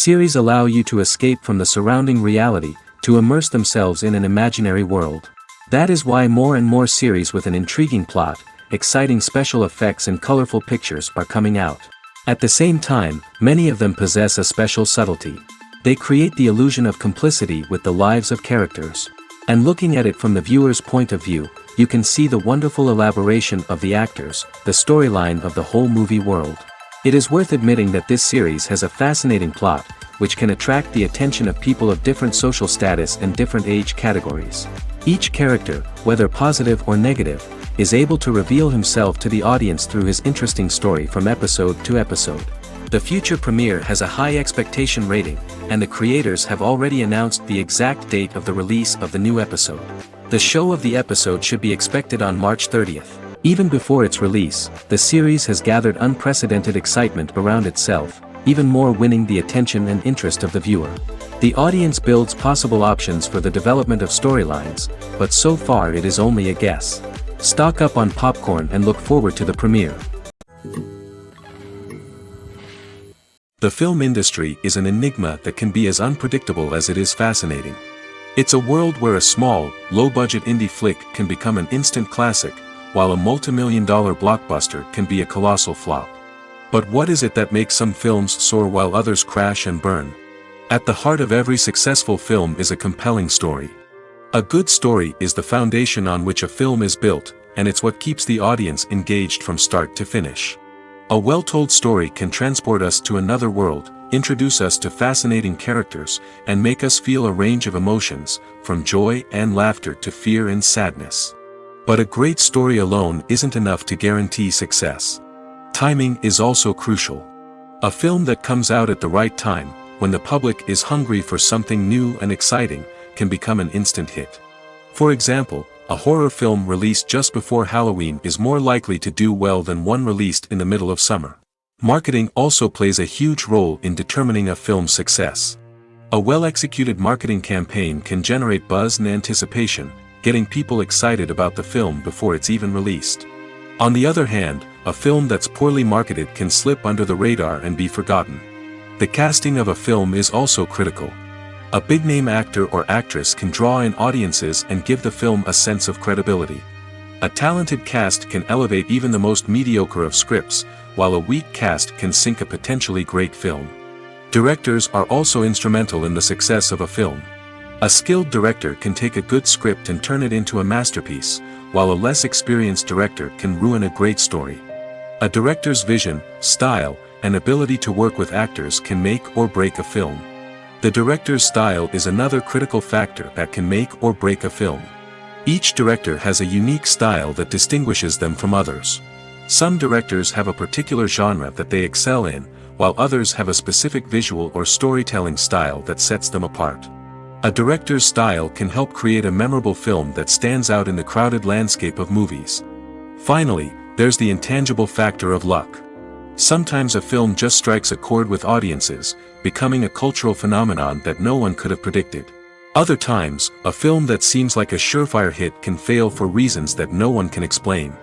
Series allow you to escape from the surrounding reality, to immerse themselves in an imaginary world. That is why more and more series with an intriguing plot, exciting special effects and colorful pictures are coming out. At the same time, many of them possess a special subtlety. They create the illusion of complicity with the lives of characters. And looking at it from the viewer's point of view, you can see the wonderful elaboration of the actors, the storyline of the whole movie world. It is worth admitting that this series has a fascinating plot, which can attract the attention of people of different social status and different age categories. Each character, whether positive or negative, is able to reveal himself to the audience through his interesting story from episode to episode. The future premiere has a high expectation rating, and the creators have already announced the exact date of the release of the new episode. The show of the episode should be expected on March 30th. Even before its release, the series has gathered unprecedented excitement around itself, even more winning the attention and interest of the viewer. The audience builds possible options for the development of storylines, but so far it is only a guess. Stock up on popcorn and look forward to the premiere. The film industry is an enigma that can be as unpredictable as it is fascinating. It's a world where a small, low-budget indie flick can become an instant classic, while a multi-million-dollar blockbuster can be a colossal flop. But what is it that makes some films soar while others crash and burn? At the heart of every successful film is a compelling story. A good story is the foundation on which a film is built, and it's what keeps the audience engaged from start to finish. A well-told story can transport us to another world, introduce us to fascinating characters, and make us feel a range of emotions, from joy and laughter to fear and sadness. But a great story alone isn't enough to guarantee success. Timing is also crucial. A film that comes out at the right time, when the public is hungry for something new and exciting, can become an instant hit. For example, a horror film released just before Halloween is more likely to do well than one released in the middle of summer. Marketing also plays a huge role in determining a film's success. A well-executed marketing campaign can generate buzz and anticipation, getting people excited about the film before it's even released. On the other hand, a film that's poorly marketed can slip under the radar and be forgotten. The casting of a film is also critical. A big-name actor or actress can draw in audiences and give the film a sense of credibility. A talented cast can elevate even the most mediocre of scripts, while a weak cast can sink a potentially great film. Directors are also instrumental in the success of a film. A skilled director can take a good script and turn it into a masterpiece, while a less experienced director can ruin a great story. A director's vision, style, and ability to work with actors can make or break a film. The director's style is another critical factor that can make or break a film. Each director has a unique style that distinguishes them from others. Some directors have a particular genre that they excel in, while others have a specific visual or storytelling style that sets them apart. A director's style can help create a memorable film that stands out in the crowded landscape of movies. Finally, there's the intangible factor of luck. Sometimes a film just strikes a chord with audiences, becoming a cultural phenomenon that no one could have predicted. Other times, a film that seems like a surefire hit can fail for reasons that no one can explain.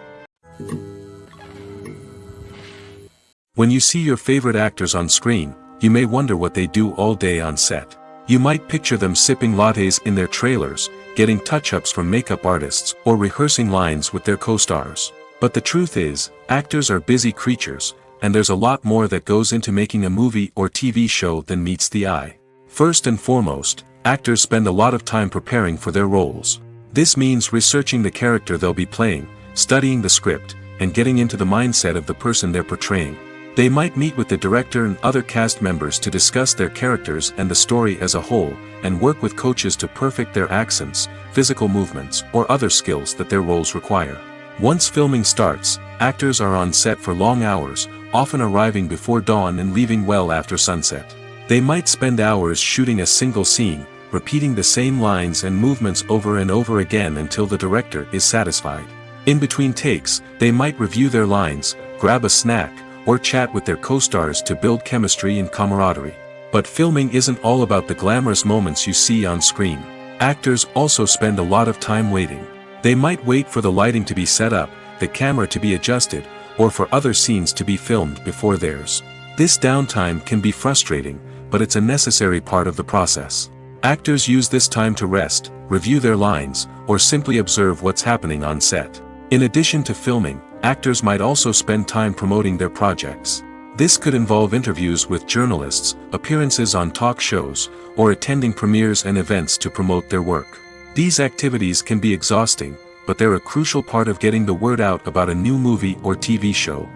When you see your favorite actors on screen, you may wonder what they do all day on set. You might picture them sipping lattes in their trailers, getting touch-ups from makeup artists, or rehearsing lines with their co-stars. But the truth is, actors are busy creatures, and there's a lot more that goes into making a movie or TV show than meets the eye. First and foremost, actors spend a lot of time preparing for their roles. This means researching the character they'll be playing, studying the script, and getting into the mindset of the person they're portraying. They might meet with the director and other cast members to discuss their characters and the story as a whole, and work with coaches to perfect their accents, physical movements, or other skills that their roles require. Once filming starts, actors are on set for long hours, often arriving before dawn and leaving well after sunset. They might spend hours shooting a single scene, repeating the same lines and movements over and over again until the director is satisfied. In between takes, they might review their lines, grab a snack, or chat with their co-stars to build chemistry and camaraderie. But filming isn't all about the glamorous moments you see on screen. Actors also spend a lot of time waiting. They might wait for the lighting to be set up, the camera to be adjusted, or for other scenes to be filmed before theirs. This downtime can be frustrating, but it's a necessary part of the process. Actors use this time to rest, review their lines, or simply observe what's happening on set. In addition to filming, actors might also spend time promoting their projects. This could involve interviews with journalists, appearances on talk shows, or attending premieres and events to promote their work. These activities can be exhausting, but they're a crucial part of getting the word out about a new movie or TV show.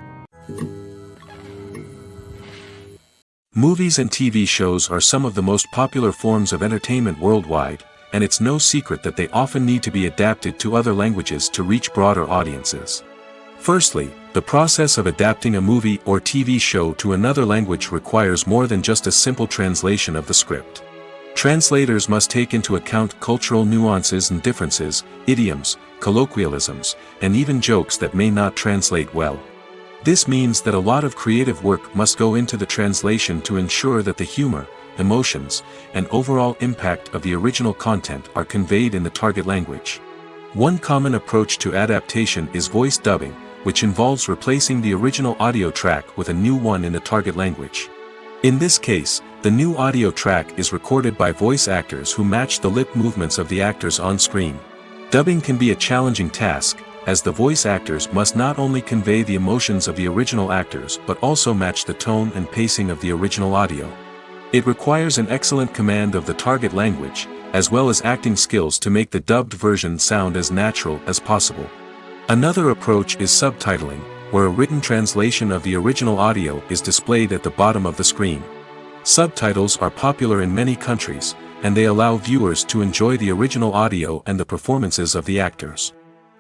Movies and TV shows are some of the most popular forms of entertainment worldwide, and it's no secret that they often need to be adapted to other languages to reach broader audiences. Firstly, the process of adapting a movie or TV show to another language requires more than just a simple translation of the script. Translators must take into account cultural nuances and differences, idioms, colloquialisms, and even jokes that may not translate well. This means that a lot of creative work must go into the translation to ensure that the humor, emotions, and overall impact of the original content are conveyed in the target language. One common approach to adaptation is voice dubbing, which involves replacing the original audio track with a new one in the target language. In this case, the new audio track is recorded by voice actors who match the lip movements of the actors on screen. Dubbing can be a challenging task, as the voice actors must not only convey the emotions of the original actors but also match the tone and pacing of the original audio. It requires an excellent command of the target language, as well as acting skills to make the dubbed version sound as natural as possible. Another approach is subtitling, where a written translation of the original audio is displayed at the bottom of the screen. Subtitles are popular in many countries, and they allow viewers to enjoy the original audio and the performances of the actors.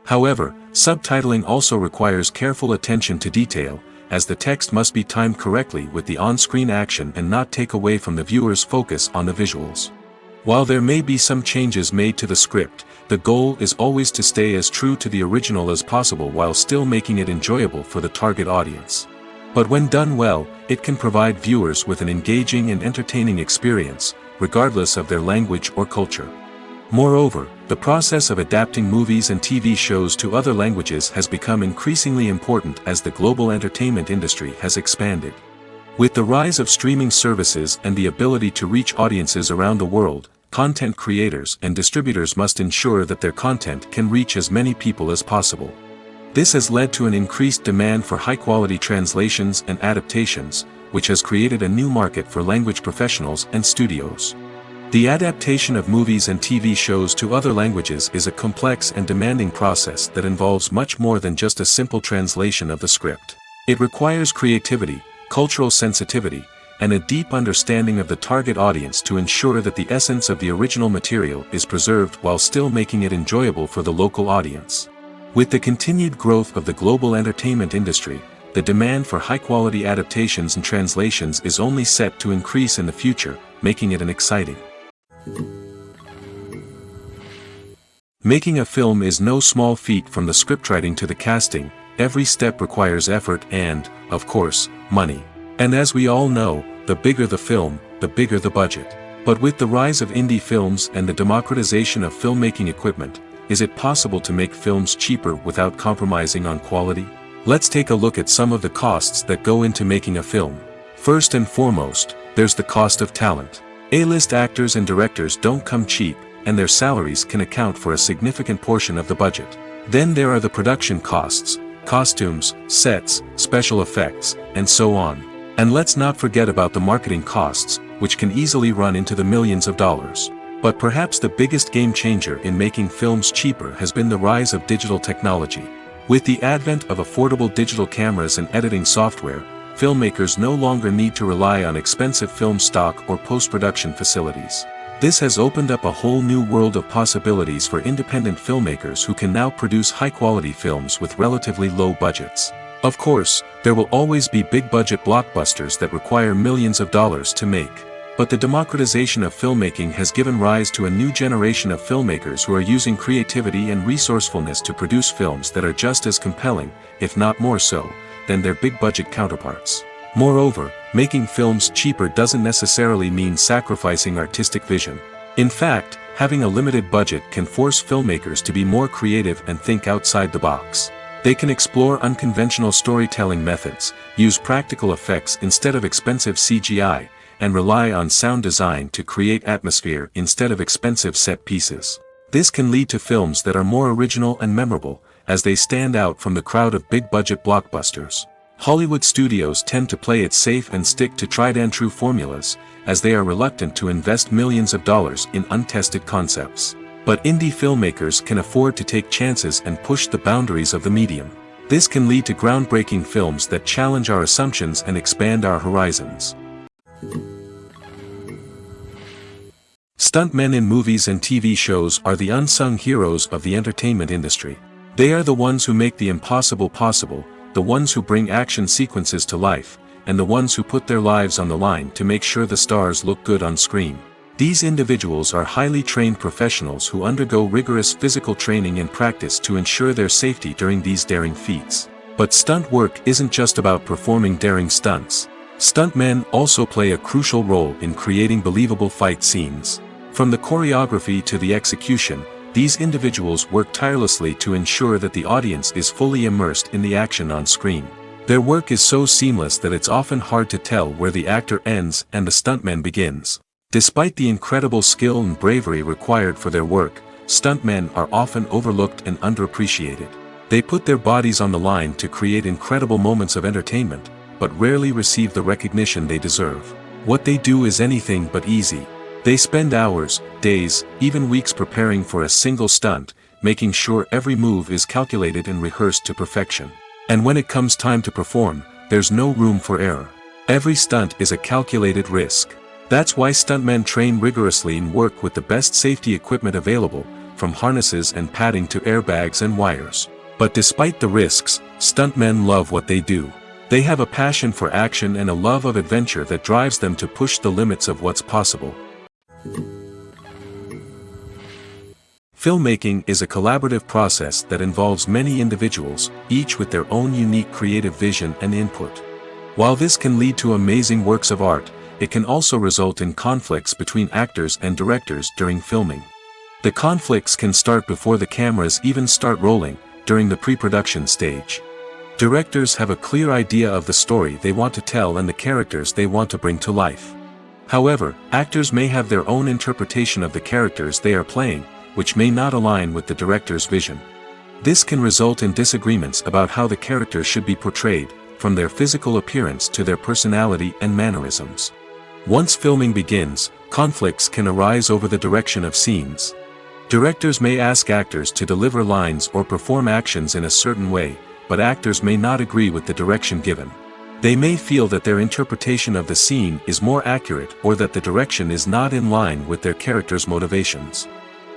However, subtitling also requires careful attention to detail, as the text must be timed correctly with the on-screen action and not take away from the viewer's focus on the visuals. While there may be some changes made to the script, the goal is always to stay as true to the original as possible while still making it enjoyable for the target audience. But when done well, it can provide viewers with an engaging and entertaining experience, regardless of their language or culture. Moreover, the process of adapting movies and TV shows to other languages has become increasingly important as the global entertainment industry has expanded. With the rise of streaming services and the ability to reach audiences around the world, content creators and distributors must ensure that their content can reach as many people as possible. This has led to an increased demand for high-quality translations and adaptations, which has created a new market for language professionals and studios. The adaptation of movies and TV shows to other languages is a complex and demanding process that involves much more than just a simple translation of the script. It requires creativity, cultural sensitivity, and a deep understanding of the target audience to ensure that the essence of the original material is preserved while still making it enjoyable for the local audience. With the continued growth of the global entertainment industry, the demand for high-quality adaptations and translations is only set to increase in the future, making it an exciting. Making a film is no small feat. From the scriptwriting to the casting, every step requires effort and, of course, money. And as we all know, the bigger the film, the bigger the budget. But with the rise of indie films and the democratization of filmmaking equipment, is it possible to make films cheaper without compromising on quality? Let's take a look at some of the costs that go into making a film. First and foremost, there's the cost of talent. A-list actors and directors don't come cheap, and their salaries can account for a significant portion of the budget. Then there are the production costs, costumes, sets, special effects, and so on. And let's not forget about the marketing costs, which can easily run into the millions of dollars. But perhaps the biggest game changer in making films cheaper has been the rise of digital technology. With the advent of affordable digital cameras and editing software, filmmakers no longer need to rely on expensive film stock or post-production facilities. This has opened up a whole new world of possibilities for independent filmmakers who can now produce high-quality films with relatively low budgets. Of course, there will always be big-budget blockbusters that require millions of dollars to make. But the democratization of filmmaking has given rise to a new generation of filmmakers who are using creativity and resourcefulness to produce films that are just as compelling, if not more so, than their big-budget counterparts. Moreover, making films cheaper doesn't necessarily mean sacrificing artistic vision. In fact, having a limited budget can force filmmakers to be more creative and think outside the box. They can explore unconventional storytelling methods, use practical effects instead of expensive CGI, and rely on sound design to create atmosphere instead of expensive set pieces. This can lead to films that are more original and memorable, as they stand out from the crowd of big-budget blockbusters. Hollywood studios tend to play it safe and stick to tried-and-true formulas, as they are reluctant to invest millions of dollars in untested concepts. But indie filmmakers can afford to take chances and push the boundaries of the medium. This can lead to groundbreaking films that challenge our assumptions and expand our horizons. Stuntmen in movies and TV shows are the unsung heroes of the entertainment industry. They are the ones who make the impossible possible, the ones who bring action sequences to life, and the ones who put their lives on the line to make sure the stars look good on screen. These individuals are highly trained professionals who undergo rigorous physical training and practice to ensure their safety during these daring feats. But stunt work isn't just about performing daring stunts. Stuntmen also play a crucial role in creating believable fight scenes. From the choreography to the execution, these individuals work tirelessly to ensure that the audience is fully immersed in the action on screen. Their work is so seamless that it's often hard to tell where the actor ends and the stuntman begins. Despite the incredible skill and bravery required for their work, stuntmen are often overlooked and underappreciated. They put their bodies on the line to create incredible moments of entertainment, but rarely receive the recognition they deserve. What they do is anything but easy. They spend hours, days, even weeks preparing for a single stunt, making sure every move is calculated and rehearsed to perfection. And when it comes time to perform, there's no room for error. Every stunt is a calculated risk. That's why stuntmen train rigorously and work with the best safety equipment available, from harnesses and padding to airbags and wires. But despite the risks, stuntmen love what they do. They have a passion for action and a love of adventure that drives them to push the limits of what's possible. Filmmaking is a collaborative process that involves many individuals, each with their own unique creative vision and input. While this can lead to amazing works of art, it can also result in conflicts between actors and directors during filming. The conflicts can start before the cameras even start rolling, during the pre-production stage. Directors have a clear idea of the story they want to tell and the characters they want to bring to life. However, actors may have their own interpretation of the characters they are playing, which may not align with the director's vision. This can result in disagreements about how the characters should be portrayed, from their physical appearance to their personality and mannerisms. Once filming begins, conflicts can arise over the direction of scenes. Directors may ask actors to deliver lines or perform actions in a certain way, but actors may not agree with the direction given. They may feel that their interpretation of the scene is more accurate or that the direction is not in line with their character's motivations.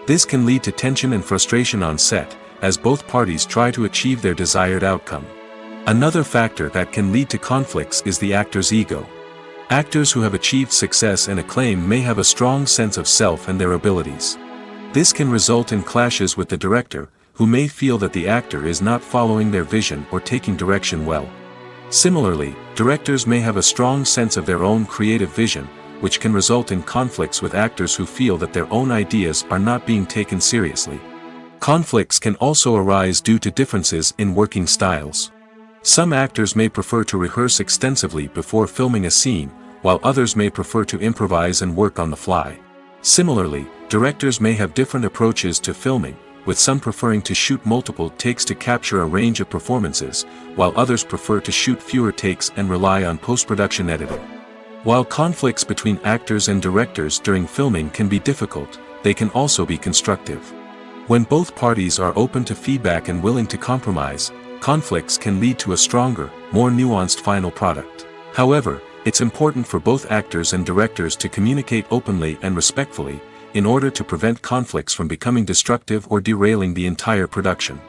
This can lead to tension and frustration on set, as both parties try to achieve their desired outcome. Another factor that can lead to conflicts is the actor's ego. Actors who have achieved success and acclaim may have a strong sense of self and their abilities. This can result in clashes with the director, who may feel that the actor is not following their vision or taking direction well. Similarly, directors may have a strong sense of their own creative vision, which can result in conflicts with actors who feel that their own ideas are not being taken seriously. Conflicts can also arise due to differences in working styles. Some actors may prefer to rehearse extensively before filming a scene, while others may prefer to improvise and work on the fly. Similarly, directors may have different approaches to filming, with some preferring to shoot multiple takes to capture a range of performances, while others prefer to shoot fewer takes and rely on post-production editing. While conflicts between actors and directors during filming can be difficult, they can also be constructive. When both parties are open to feedback and willing to compromise, conflicts can lead to a stronger, more nuanced final product. However, it's important for both actors and directors to communicate openly and respectfully, in order to prevent conflicts from becoming destructive or derailing the entire production.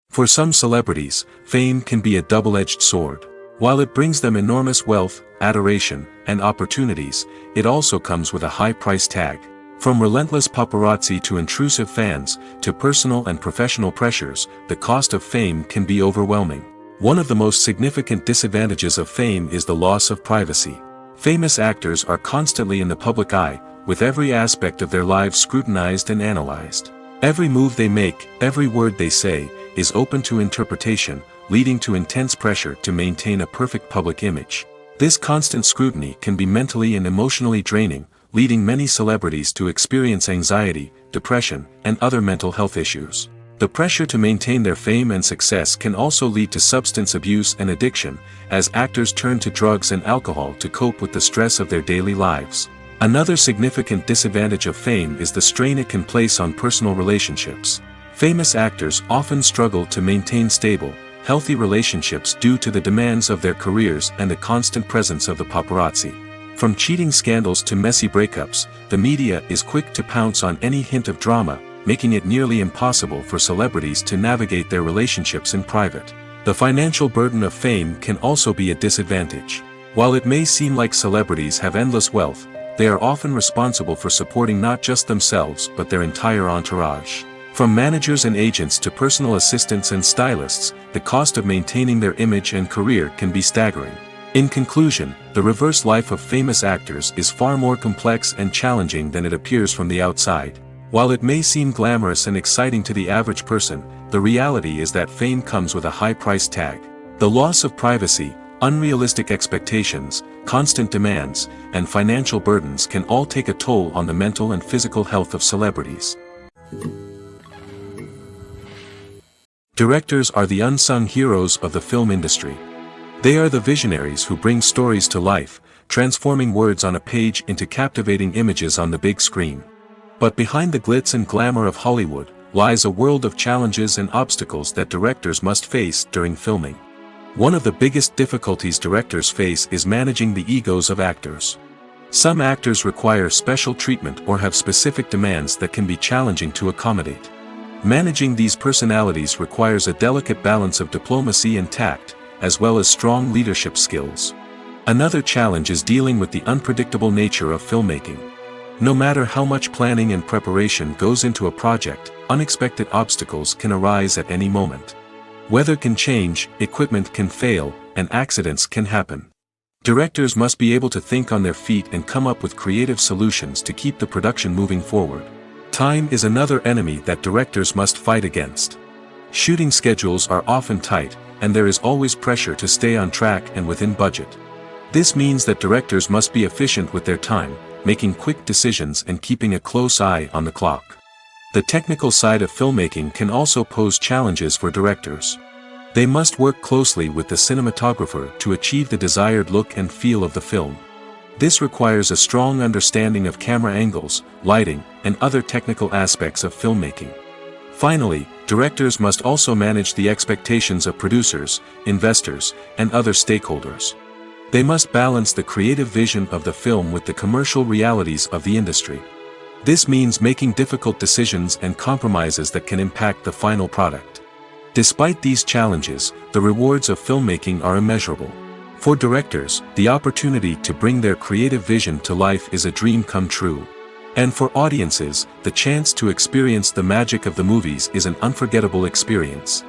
For some celebrities, fame can be a double-edged sword. While it brings them enormous wealth, adoration, and opportunities, it also comes with a high price tag. From relentless paparazzi to intrusive fans, to personal and professional pressures, the cost of fame can be overwhelming. One of the most significant disadvantages of fame is the loss of privacy. Famous actors are constantly in the public eye, with every aspect of their lives scrutinized and analyzed. Every move they make, every word they say, is open to interpretation, leading to intense pressure to maintain a perfect public image. This constant scrutiny can be mentally and emotionally draining, leading many celebrities to experience anxiety, depression, and other mental health issues. The pressure to maintain their fame and success can also lead to substance abuse and addiction, as actors turn to drugs and alcohol to cope with the stress of their daily lives. Another significant disadvantage of fame is the strain it can place on personal relationships. Famous actors often struggle to maintain stable, healthy relationships due to the demands of their careers and the constant presence of the paparazzi. From cheating scandals to messy breakups, the media is quick to pounce on any hint of drama, making it nearly impossible for celebrities to navigate their relationships in private. The financial burden of fame can also be a disadvantage. While it may seem like celebrities have endless wealth, they are often responsible for supporting not just themselves but their entire entourage. From managers and agents to personal assistants and stylists, the cost of maintaining their image and career can be staggering. In conclusion, the reverse life of famous actors is far more complex and challenging than it appears from the outside. While it may seem glamorous and exciting to the average person, the reality is that fame comes with a high price tag. The loss of privacy, unrealistic expectations, constant demands, and financial burdens can all take a toll on the mental and physical health of celebrities. Directors are the unsung heroes of the film industry. They are the visionaries who bring stories to life, transforming words on a page into captivating images on the big screen. But behind the glitz and glamour of Hollywood, lies a world of challenges and obstacles that directors must face during filming. One of the biggest difficulties directors face is managing the egos of actors. Some actors require special treatment or have specific demands that can be challenging to accommodate. Managing these personalities requires a delicate balance of diplomacy and tact, as well as strong leadership skills. Another challenge is dealing with the unpredictable nature of filmmaking. No matter how much planning and preparation goes into a project, unexpected obstacles can arise at any moment. Weather can change, equipment can fail, and accidents can happen. Directors must be able to think on their feet and come up with creative solutions to keep the production moving forward. Time is another enemy that directors must fight against. Shooting schedules are often tight, and there is always pressure to stay on track and within budget. This means that directors must be efficient with their time, making quick decisions and keeping a close eye on the clock. The technical side of filmmaking can also pose challenges for directors. They must work closely with the cinematographer to achieve the desired look and feel of the film. This requires a strong understanding of camera angles, lighting, and other technical aspects of filmmaking. Finally, directors must also manage the expectations of producers, investors, and other stakeholders. They must balance the creative vision of the film with the commercial realities of the industry. This means making difficult decisions and compromises that can impact the final product. Despite these challenges, the rewards of filmmaking are immeasurable. For directors, the opportunity to bring their creative vision to life is a dream come true. And for audiences, the chance to experience the magic of the movies is an unforgettable experience.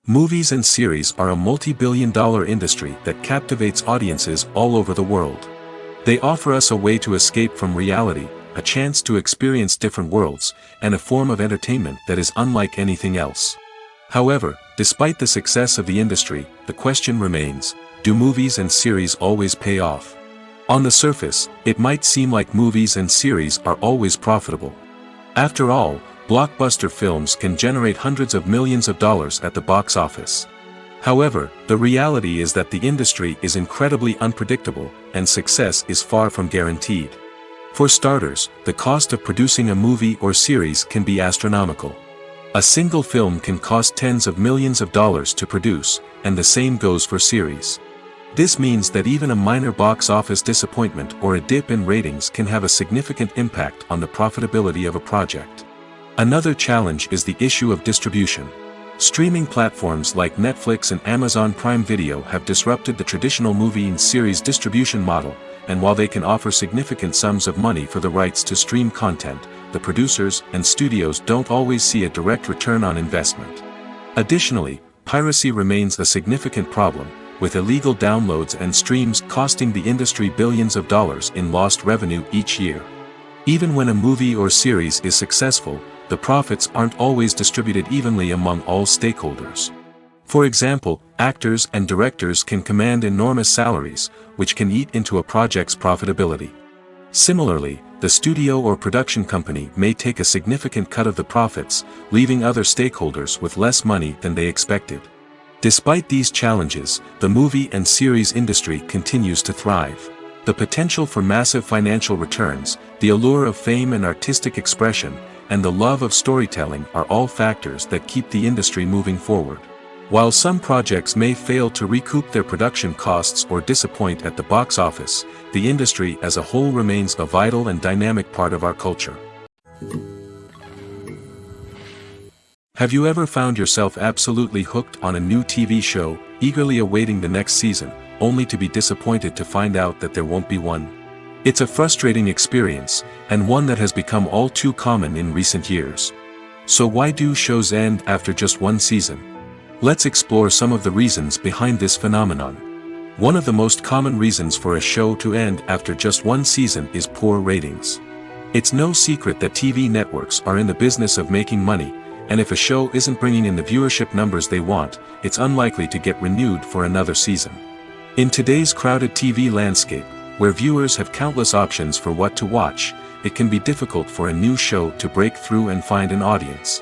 Movies and series are a multi-billion-dollar industry that captivates audiences all over the world. They offer us a way to escape from reality, a chance to experience different worlds, and a form of entertainment that is unlike anything else. However, despite the success of the industry, the question remains, do movies and series always pay off? On the surface, it might seem like movies and series are always profitable. After all, blockbuster films can generate hundreds of millions of dollars at the box office. However, the reality is that the industry is incredibly unpredictable, and success is far from guaranteed. For starters, the cost of producing a movie or series can be astronomical. A single film can cost tens of millions of dollars to produce, and the same goes for series. This means that even a minor box office disappointment or a dip in ratings can have a significant impact on the profitability of a project. Another challenge is the issue of distribution. Streaming platforms like Netflix and Amazon Prime Video have disrupted the traditional movie and series distribution model, and while they can offer significant sums of money for the rights to stream content, the producers and studios don't always see a direct return on investment. Additionally, piracy remains a significant problem, with illegal downloads and streams costing the industry billions of dollars in lost revenue each year. Even when a movie or series is successful, the profits aren't always distributed evenly among all stakeholders. For example, actors and directors can command enormous salaries, which can eat into a project's profitability. Similarly, the studio or production company may take a significant cut of the profits, leaving other stakeholders with less money than they expected. Despite these challenges, the movie and series industry continues to thrive. The potential for massive financial returns, the allure of fame and artistic expression, and the love of storytelling are all factors that keep the industry moving forward. While some projects may fail to recoup their production costs or disappoint at the box office, the industry as a whole remains a vital and dynamic part of our culture. Have you ever found yourself absolutely hooked on a new TV show, eagerly awaiting the next season, only to be disappointed to find out that there won't be one? It's a frustrating experience, and one that has become all too common in recent years. So why do shows end after just one season? Let's explore some of the reasons behind this phenomenon. One of the most common reasons for a show to end after just one season is poor ratings. It's no secret that TV networks are in the business of making money, and if a show isn't bringing in the viewership numbers they want, it's unlikely to get renewed for another season. In today's crowded TV landscape, where viewers have countless options for what to watch, it can be difficult for a new show to break through and find an audience.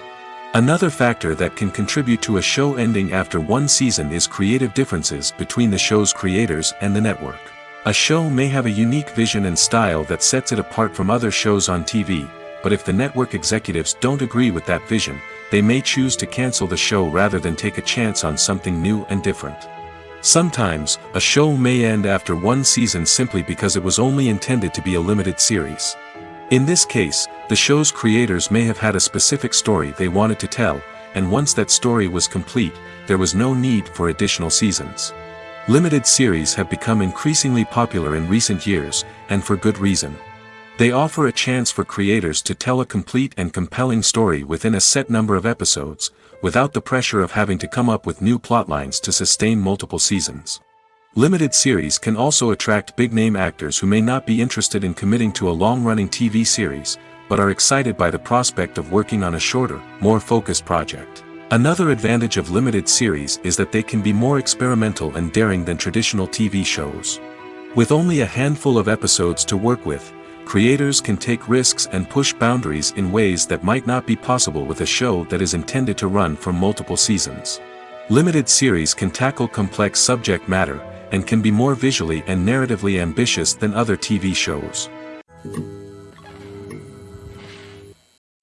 Another factor that can contribute to a show ending after one season is creative differences between the show's creators and the network. A show may have a unique vision and style that sets it apart from other shows on TV, but if the network executives don't agree with that vision, they may choose to cancel the show rather than take a chance on something new and different. Sometimes, a show may end after one season simply because it was only intended to be a limited series. In this case, the show's creators may have had a specific story they wanted to tell, and once that story was complete, there was no need for additional seasons. Limited series have become increasingly popular in recent years, and for good reason. They offer a chance for creators to tell a complete and compelling story within a set number of episodes, without the pressure of having to come up with new plotlines to sustain multiple seasons. Limited series can also attract big-name actors who may not be interested in committing to a long-running TV series, but are excited by the prospect of working on a shorter, more focused project. Another advantage of limited series is that they can be more experimental and daring than traditional TV shows. With only a handful of episodes to work with, creators can take risks and push boundaries in ways that might not be possible with a show that is intended to run for multiple seasons. Limited series can tackle complex subject matter, and can be more visually and narratively ambitious than other TV shows.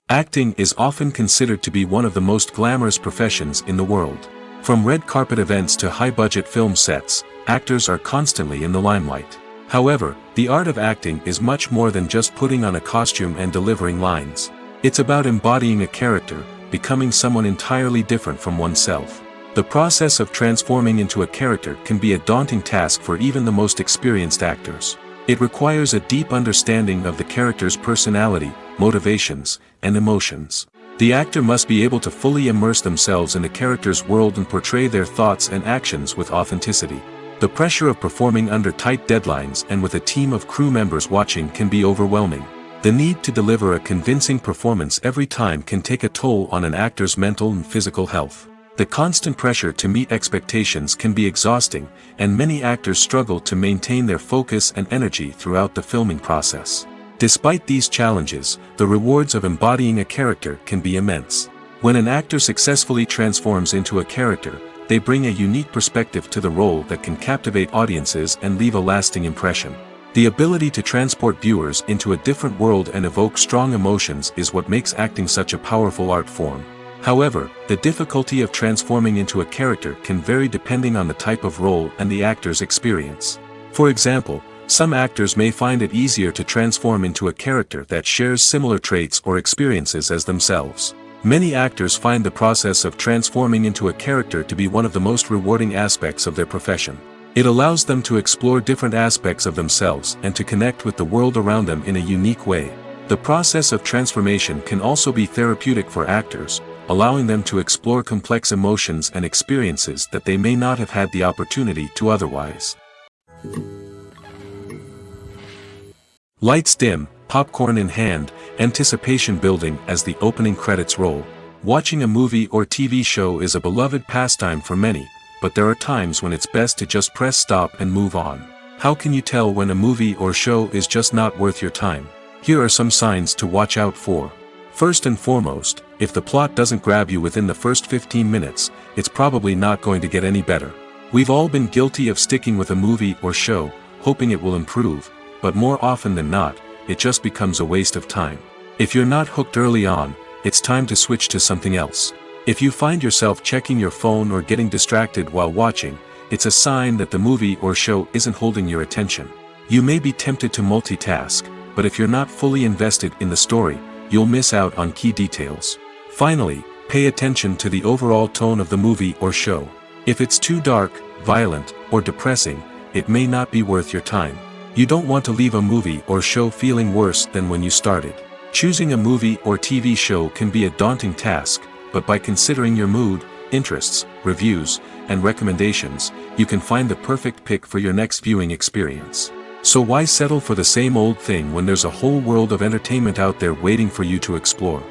Acting is often considered to be one of the most glamorous professions in the world. From red carpet events to high-budget film sets, actors are constantly in the limelight. However, the art of acting is much more than just putting on a costume and delivering lines. It's about embodying a character, becoming someone entirely different from oneself. The process of transforming into a character can be a daunting task for even the most experienced actors. It requires a deep understanding of the character's personality, motivations, and emotions. The actor must be able to fully immerse themselves in the character's world and portray their thoughts and actions with authenticity. The pressure of performing under tight deadlines and with a team of crew members watching can be overwhelming. The need to deliver a convincing performance every time can take a toll on an actor's mental and physical health. The constant pressure to meet expectations can be exhausting, and many actors struggle to maintain their focus and energy throughout the filming process. Despite these challenges, the rewards of embodying a character can be immense. When an actor successfully transforms into a character, they bring a unique perspective to the role that can captivate audiences and leave a lasting impression. The ability to transport viewers into a different world and evoke strong emotions is what makes acting such a powerful art form. However, the difficulty of transforming into a character can vary depending on the type of role and the actor's experience. For example, some actors may find it easier to transform into a character that shares similar traits or experiences as themselves. Many actors find the process of transforming into a character to be one of the most rewarding aspects of their profession. It allows them to explore different aspects of themselves and to connect with the world around them in a unique way. The process of transformation can also be therapeutic for actors, allowing them to explore complex emotions and experiences that they may not have had the opportunity to otherwise. Lights dim, popcorn in hand, anticipation building as the opening credits roll. Watching a movie or TV show is a beloved pastime for many, but there are times when it's best to just press stop and move on. How can you tell when a movie or show is just not worth your time? Here are some signs to watch out for. First and foremost, if the plot doesn't grab you within the first 15 minutes, it's probably not going to get any better. We've all been guilty of sticking with a movie or show, hoping it will improve, but more often than not, it just becomes a waste of time. If you're not hooked early on, it's time to switch to something else. If you find yourself checking your phone or getting distracted while watching, it's a sign that the movie or show isn't holding your attention. You may be tempted to multitask, but if you're not fully invested in the story, you'll miss out on key details. Finally, pay attention to the overall tone of the movie or show. If it's too dark, violent, or depressing, it may not be worth your time. You don't want to leave a movie or show feeling worse than when you started. Choosing a movie or TV show can be a daunting task, but by considering your mood, interests, reviews, and recommendations, you can find the perfect pick for your next viewing experience. So why settle for the same old thing when there's a whole world of entertainment out there waiting for you to explore?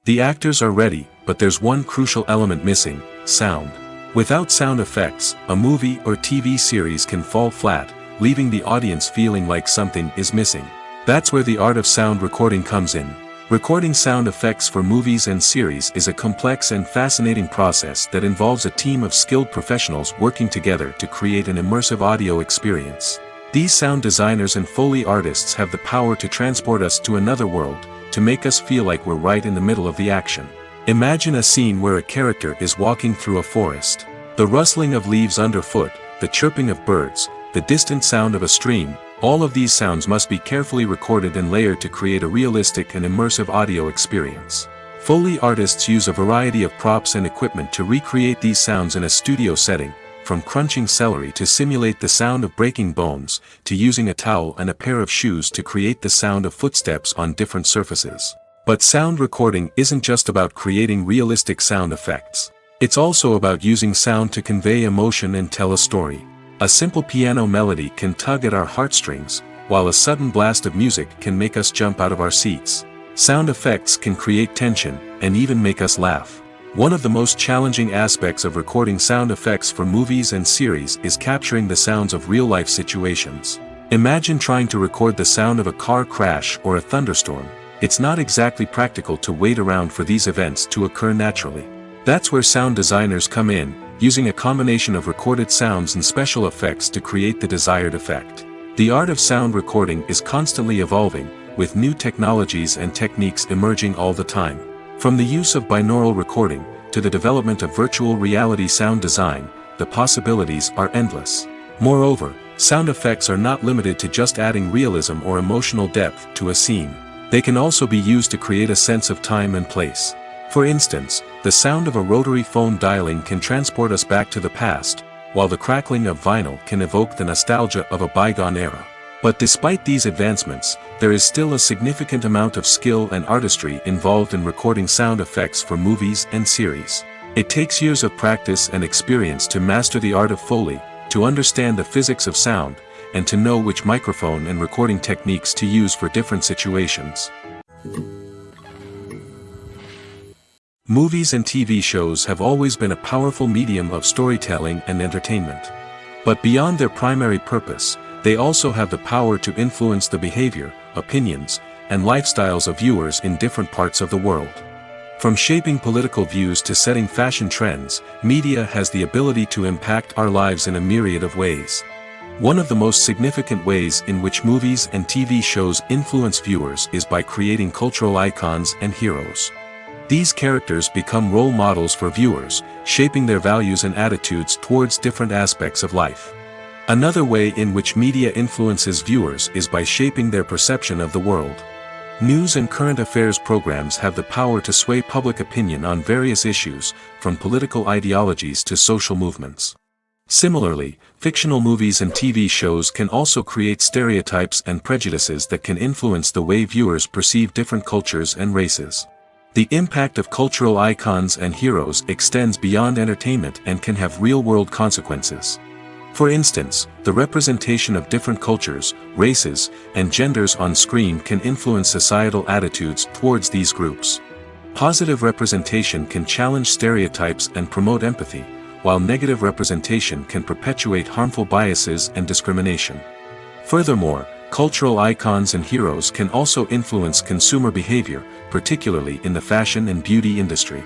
The actors are ready, but there's one crucial element missing: sound. Without sound effects, a movie or TV series can fall flat, leaving the audience feeling like something is missing. That's where the art of sound recording comes in. Recording sound effects for movies and series is a complex and fascinating process that involves a team of skilled professionals working together to create an immersive audio experience. These sound designers and Foley artists have the power to transport us to another world, to make us feel like we're right in the middle of the action. Imagine a scene where a character is walking through a forest. The rustling of leaves underfoot, the chirping of birds, the distant sound of a stream, all of these sounds must be carefully recorded and layered to create a realistic and immersive audio experience. Foley artists use a variety of props and equipment to recreate these sounds in a studio setting, from crunching celery to simulate the sound of breaking bones, to using a towel and a pair of shoes to create the sound of footsteps on different surfaces. But sound recording isn't just about creating realistic sound effects. It's also about using sound to convey emotion and tell a story. A simple piano melody can tug at our heartstrings, while a sudden blast of music can make us jump out of our seats. Sound effects can create tension, and even make us laugh. One of the most challenging aspects of recording sound effects for movies and series is capturing the sounds of real-life situations. Imagine trying to record the sound of a car crash or a thunderstorm. It's not exactly practical to wait around for these events to occur naturally. That's where sound designers come in, using a combination of recorded sounds and special effects to create the desired effect. The art of sound recording is constantly evolving, with new technologies and techniques emerging all the time. From the use of binaural recording, to the development of virtual reality sound design, the possibilities are endless. Moreover, sound effects are not limited to just adding realism or emotional depth to a scene. They can also be used to create a sense of time and place. For instance, the sound of a rotary phone dialing can transport us back to the past, while the crackling of vinyl can evoke the nostalgia of a bygone era. But despite these advancements, there is still a significant amount of skill and artistry involved in recording sound effects for movies and series. It takes years of practice and experience to master the art of Foley, to understand the physics of sound, and to know which microphone and recording techniques to use for different situations. Movies and TV shows have always been a powerful medium of storytelling and entertainment. But beyond their primary purpose, they also have the power to influence the behavior, opinions, and lifestyles of viewers in different parts of the world. From shaping political views to setting fashion trends, media has the ability to impact our lives in a myriad of ways. One of the most significant ways in which movies and TV shows influence viewers is by creating cultural icons and heroes. These characters become role models for viewers, shaping their values and attitudes towards different aspects of life. Another way in which media influences viewers is by shaping their perception of the world. News and current affairs programs have the power to sway public opinion on various issues, from political ideologies to social movements. Similarly, fictional movies and TV shows can also create stereotypes and prejudices that can influence the way viewers perceive different cultures and races. The impact of cultural icons and heroes extends beyond entertainment and can have real-world consequences. For instance, the representation of different cultures, races, and genders on screen can influence societal attitudes towards these groups. Positive representation can challenge stereotypes and promote empathy, while negative representation can perpetuate harmful biases and discrimination. Furthermore, cultural icons and heroes can also influence consumer behavior, particularly in the fashion and beauty industry.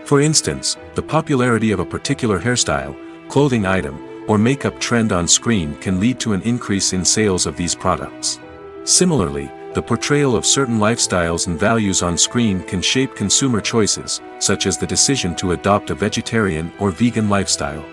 For instance, the popularity of a particular hairstyle, clothing item, or makeup trend on screen can lead to an increase in sales of these products. Similarly, the portrayal of certain lifestyles and values on screen can shape consumer choices, such as the decision to adopt a vegetarian or vegan lifestyle.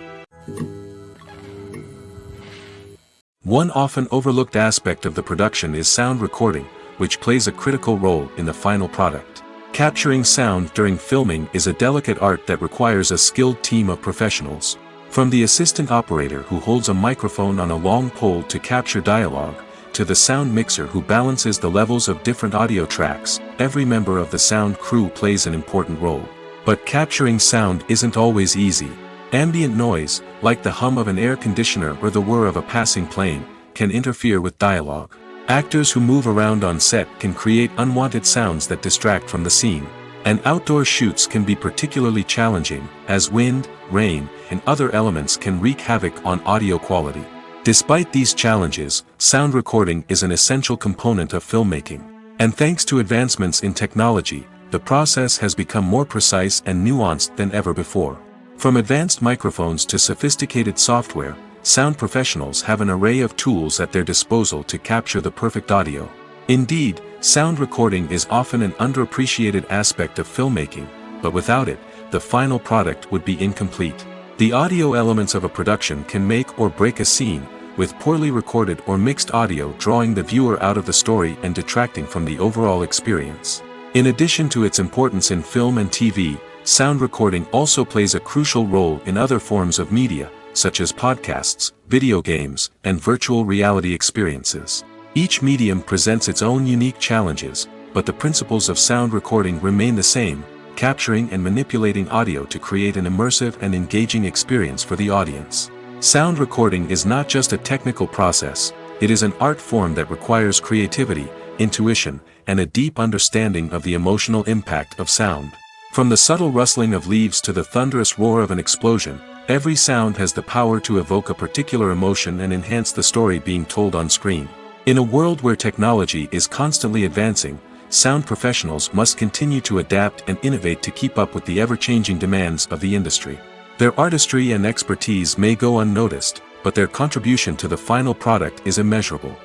One often overlooked aspect of the production is sound recording, which plays a critical role in the final product. Capturing sound during filming is a delicate art that requires a skilled team of professionals. From the assistant operator who holds a microphone on a long pole to capture dialogue, to the sound mixer who balances the levels of different audio tracks, every member of the sound crew plays an important role. But capturing sound isn't always easy. Ambient noise, like the hum of an air conditioner or the whir of a passing plane, can interfere with dialogue. Actors who move around on set can create unwanted sounds that distract from the scene. And outdoor shoots can be particularly challenging, as wind, rain, and other elements can wreak havoc on audio quality. Despite these challenges, sound recording is an essential component of filmmaking. And thanks to advancements in technology, the process has become more precise and nuanced than ever before. From advanced microphones to sophisticated software, sound professionals have an array of tools at their disposal to capture the perfect audio. Indeed, sound recording is often an underappreciated aspect of filmmaking, but without it, the final product would be incomplete. The audio elements of a production can make or break a scene, with poorly recorded or mixed audio drawing the viewer out of the story and detracting from the overall experience. In addition to its importance in film and TV, sound recording also plays a crucial role in other forms of media, such as podcasts, video games, and virtual reality experiences. Each medium presents its own unique challenges, but the principles of sound recording remain the same, capturing and manipulating audio to create an immersive and engaging experience for the audience. Sound recording is not just a technical process, it is an art form that requires creativity, intuition, and a deep understanding of the emotional impact of sound. From the subtle rustling of leaves to the thunderous roar of an explosion, every sound has the power to evoke a particular emotion and enhance the story being told on screen. In a world where technology is constantly advancing, sound professionals must continue to adapt and innovate to keep up with the ever-changing demands of the industry. Their artistry and expertise may go unnoticed, but their contribution to the final product is immeasurable.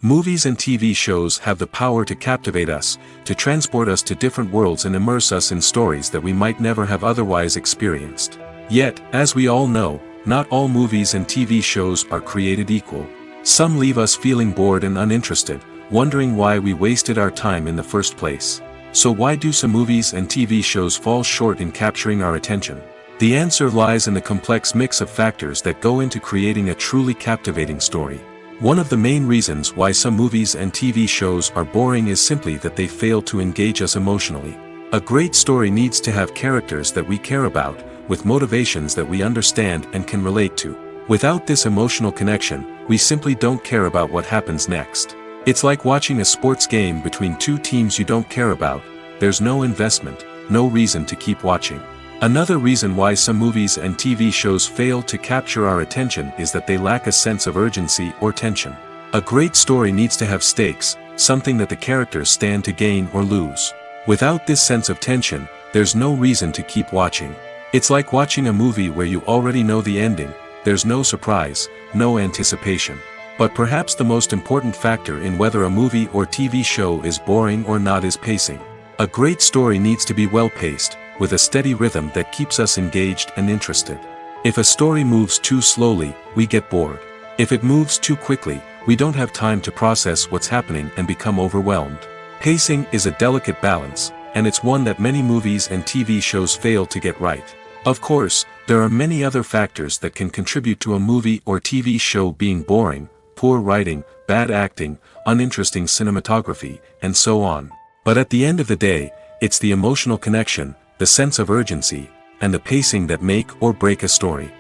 Movies and TV shows have the power to captivate us, to transport us to different worlds and immerse us in stories that we might never have otherwise experienced. Yet, as we all know, not all movies and TV shows are created equal. Some leave us feeling bored and uninterested, wondering why we wasted our time in the first place. So why do some movies and TV shows fall short in capturing our attention? The answer lies in the complex mix of factors that go into creating a truly captivating story. One of the main reasons why some movies and TV shows are boring is simply that they fail to engage us emotionally. A great story needs to have characters that we care about, with motivations that we understand and can relate to. Without this emotional connection, we simply don't care about what happens next. It's like watching a sports game between two teams you don't care about. There's no investment, no reason to keep watching. Another reason why some movies and TV shows fail to capture our attention is that they lack a sense of urgency or tension. A great story needs to have stakes, something that the characters stand to gain or lose. Without this sense of tension, there's no reason to keep watching. It's like watching a movie where you already know the ending, there's no surprise, no anticipation. But perhaps the most important factor in whether a movie or TV show is boring or not is pacing. A great story needs to be well-paced, with a steady rhythm that keeps us engaged and interested. If a story moves too slowly, we get bored. If it moves too quickly, we don't have time to process what's happening and become overwhelmed. Pacing is a delicate balance, and it's one that many movies and TV shows fail to get right. Of course, there are many other factors that can contribute to a movie or TV show being boring: poor writing, bad acting, uninteresting cinematography, and so on. But at the end of the day, it's the emotional connection, the sense of urgency, and the pacing that make or break a story.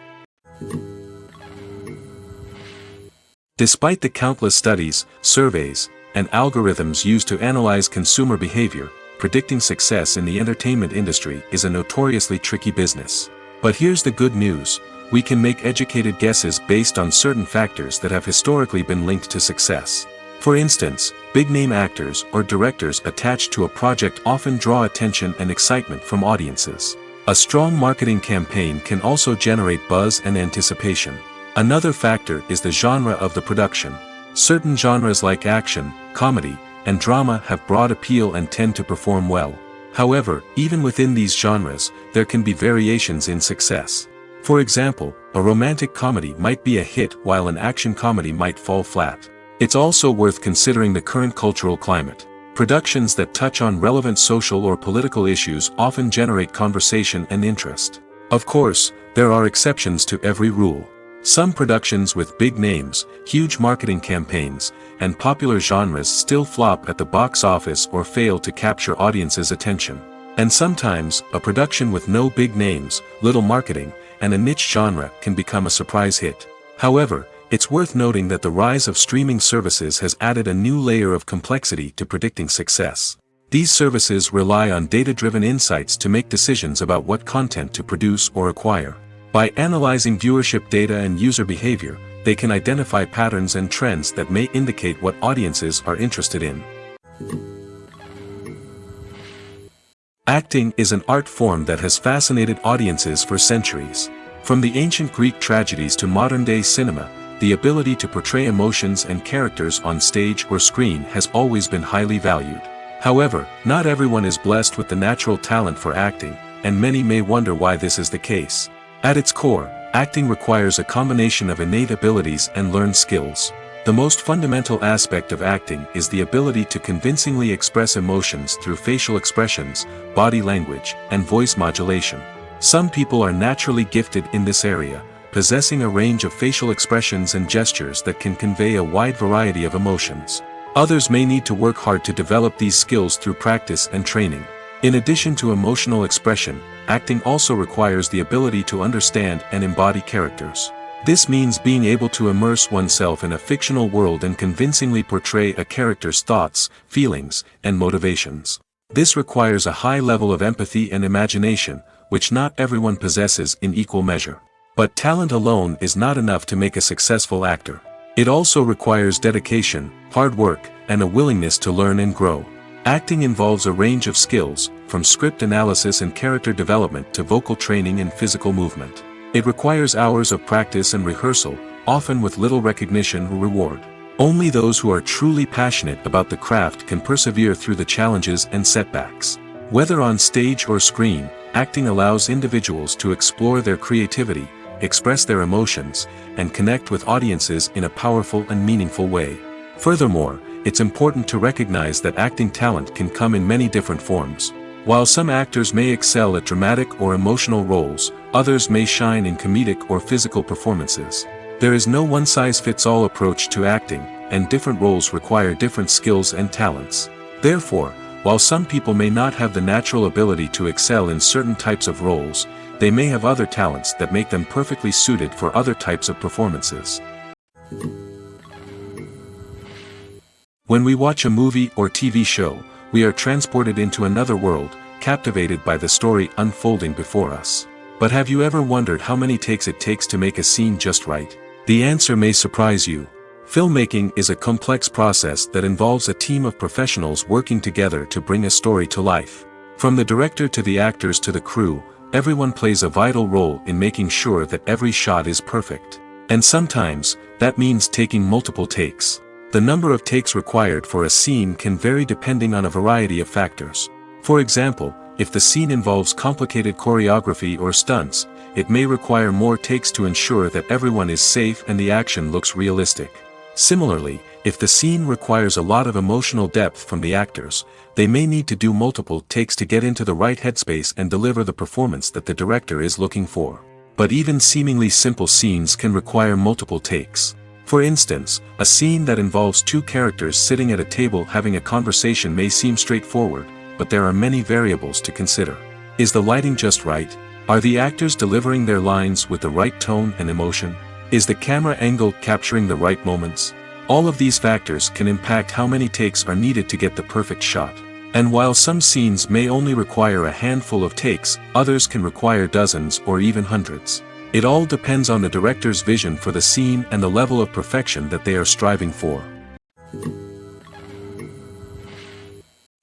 Despite the countless studies, surveys, and algorithms used to analyze consumer behavior, predicting success in the entertainment industry is a notoriously tricky business. But here's the good news: we can make educated guesses based on certain factors that have historically been linked to success. For instance, big-name actors or directors attached to a project often draw attention and excitement from audiences. A strong marketing campaign can also generate buzz and anticipation. Another factor is the genre of the production. Certain genres like action, comedy, and drama have broad appeal and tend to perform well. However, even within these genres, there can be variations in success. For example, a romantic comedy might be a hit while an action comedy might fall flat. It's also worth considering the current cultural climate. Productions that touch on relevant social or political issues often generate conversation and interest. Of course, there are exceptions to every rule. Some productions with big names, huge marketing campaigns, and popular genres still flop at the box office or fail to capture audiences' attention. And sometimes, a production with no big names, little marketing, and a niche genre can become a surprise hit. However, it's worth noting that the rise of streaming services has added a new layer of complexity to predicting success. These services rely on data-driven insights to make decisions about what content to produce or acquire. By analyzing viewership data and user behavior, they can identify patterns and trends that may indicate what audiences are interested in. Acting is an art form that has fascinated audiences for centuries. From the ancient Greek tragedies to modern-day cinema, the ability to portray emotions and characters on stage or screen has always been highly valued. However, not everyone is blessed with the natural talent for acting, and many may wonder why this is the case. At its core, acting requires a combination of innate abilities and learned skills. The most fundamental aspect of acting is the ability to convincingly express emotions through facial expressions, body language, and voice modulation. Some people are naturally gifted in this area, possessing a range of facial expressions and gestures that can convey a wide variety of emotions. Others may need to work hard to develop these skills through practice and training. In addition to emotional expression, acting also requires the ability to understand and embody characters. This means being able to immerse oneself in a fictional world and convincingly portray a character's thoughts, feelings, and motivations. This requires a high level of empathy and imagination, which not everyone possesses in equal measure. But talent alone is not enough to make a successful actor. It also requires dedication, hard work, and a willingness to learn and grow. Acting involves a range of skills, from script analysis and character development to vocal training and physical movement. It requires hours of practice and rehearsal, often with little recognition or reward. Only those who are truly passionate about the craft can persevere through the challenges and setbacks. Whether on stage or screen, acting allows individuals to explore their creativity, express their emotions, and connect with audiences in a powerful and meaningful way. Furthermore, it's important to recognize that acting talent can come in many different forms. While some actors may excel at dramatic or emotional roles, others may shine in comedic or physical performances. There is no one-size-fits-all approach to acting, and different roles require different skills and talents. Therefore, while some people may not have the natural ability to excel in certain types of roles, they may have other talents that make them perfectly suited for other types of performances. When we watch a movie or TV show, we are transported into another world, captivated by the story unfolding before us. But have you ever wondered how many takes it takes to make a scene just right? The answer may surprise you. Filmmaking is a complex process that involves a team of professionals working together to bring a story to life. From the director to the actors to the crew, everyone plays a vital role in making sure that every shot is perfect. And sometimes, that means taking multiple takes. The number of takes required for a scene can vary depending on a variety of factors. For example, if the scene involves complicated choreography or stunts, it may require more takes to ensure that everyone is safe and the action looks realistic. Similarly, if the scene requires a lot of emotional depth from the actors, they may need to do multiple takes to get into the right headspace and deliver the performance that the director is looking for. But even seemingly simple scenes can require multiple takes. For instance, a scene that involves two characters sitting at a table having a conversation may seem straightforward, but there are many variables to consider. Is the lighting just right? Are the actors delivering their lines with the right tone and emotion? Is the camera angle capturing the right moments? All of these factors can impact how many takes are needed to get the perfect shot. And while some scenes may only require a handful of takes, others can require dozens or even hundreds. It all depends on the director's vision for the scene and the level of perfection that they are striving for.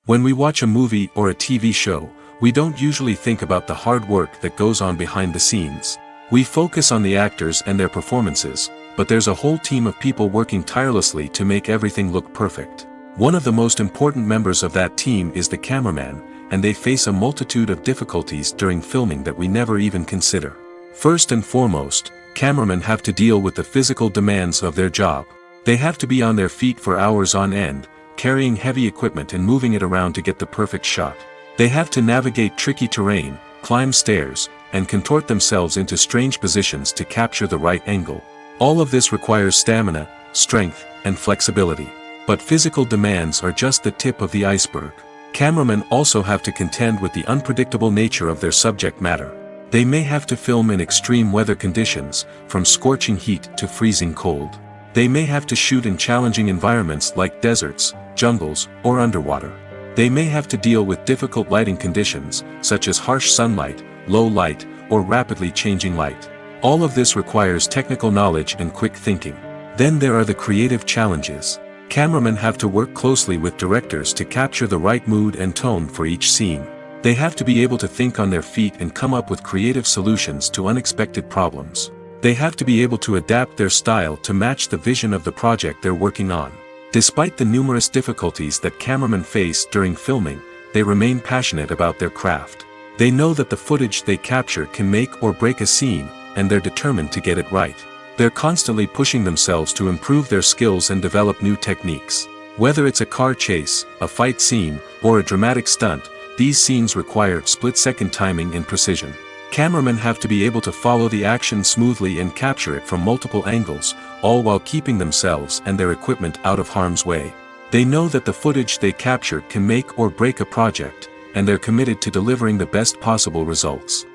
When we watch a movie or a TV show, we don't usually think about the hard work that goes on behind the scenes. We focus on the actors and their performances, but there's a whole team of people working tirelessly to make everything look perfect. One of the most important members of that team is the cameraman, and they face a multitude of difficulties during filming that we never even consider. First and foremost, cameramen have to deal with the physical demands of their job. They have to be on their feet for hours on end, carrying heavy equipment and moving it around to get the perfect shot. They have to navigate tricky terrain, climb stairs, and contort themselves into strange positions to capture the right angle. All of this requires stamina, strength, and flexibility. But physical demands are just the tip of the iceberg. Cameramen also have to contend with the unpredictable nature of their subject matter. They may have to film in extreme weather conditions, from scorching heat to freezing cold. They may have to shoot in challenging environments like deserts, jungles, or underwater. They may have to deal with difficult lighting conditions, such as harsh sunlight, low light, or rapidly changing light. All of this requires technical knowledge and quick thinking. Then there are the creative challenges. Cameramen have to work closely with directors to capture the right mood and tone for each scene. They have to be able to think on their feet and come up with creative solutions to unexpected problems. They have to be able to adapt their style to match the vision of the project they're working on. Despite the numerous difficulties that cameramen face during filming, they remain passionate about their craft. They know that the footage they capture can make or break a scene, and they're determined to get it right. They're constantly pushing themselves to improve their skills and develop new techniques. Whether it's a car chase, a fight scene, or a dramatic stunt, these scenes require split-second timing and precision. Cameramen have to be able to follow the action smoothly and capture it from multiple angles, all while keeping themselves and their equipment out of harm's way. They know that the footage they capture can make or break a project, and they're committed to delivering the best possible results.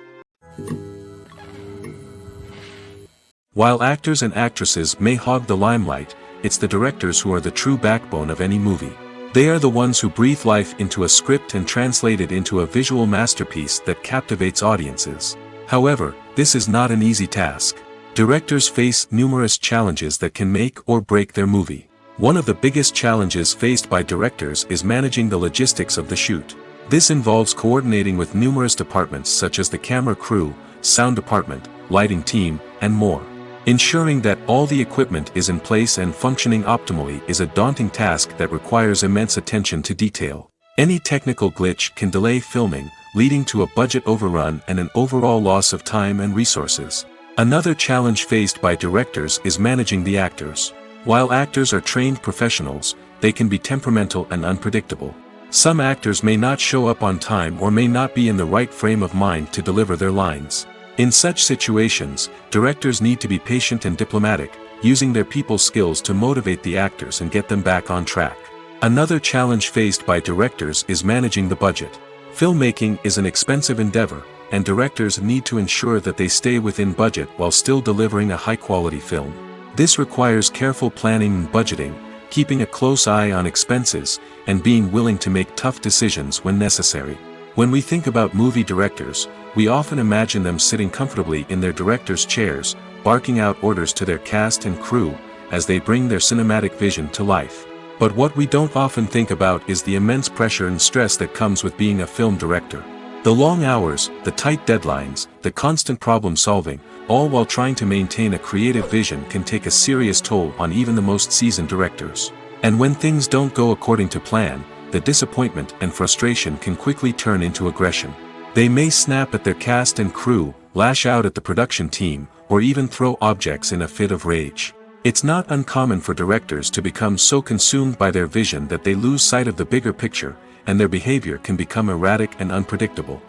While actors and actresses may hog the limelight, it's the directors who are the true backbone of any movie. They are the ones who breathe life into a script and translate it into a visual masterpiece that captivates audiences. However, this is not an easy task. Directors face numerous challenges that can make or break their movie. One of the biggest challenges faced by directors is managing the logistics of the shoot. This involves coordinating with numerous departments such as the camera crew, sound department, lighting team, and more. Ensuring that all the equipment is in place and functioning optimally is a daunting task that requires immense attention to detail. Any technical glitch can delay filming, leading to a budget overrun and an overall loss of time and resources. Another challenge faced by directors is managing the actors. While actors are trained professionals, they can be temperamental and unpredictable. Some actors may not show up on time or may not be in the right frame of mind to deliver their lines. In such situations, directors need to be patient and diplomatic, using their people skills to motivate the actors and get them back on track. Another challenge faced by directors is managing the budget. Filmmaking is an expensive endeavor, and directors need to ensure that they stay within budget while still delivering a high-quality film. This requires careful planning and budgeting, keeping a close eye on expenses, and being willing to make tough decisions when necessary. When we think about movie directors, we often imagine them sitting comfortably in their director's chairs, barking out orders to their cast and crew, as they bring their cinematic vision to life. But what we don't often think about is the immense pressure and stress that comes with being a film director. The long hours, the tight deadlines, the constant problem solving, all while trying to maintain a creative vision can take a serious toll on even the most seasoned directors. And when things don't go according to plan, the disappointment and frustration can quickly turn into aggression. They may snap at their cast and crew, lash out at the production team, or even throw objects in a fit of rage. It's not uncommon for directors to become so consumed by their vision that they lose sight of the bigger picture, and their behavior can become erratic and unpredictable.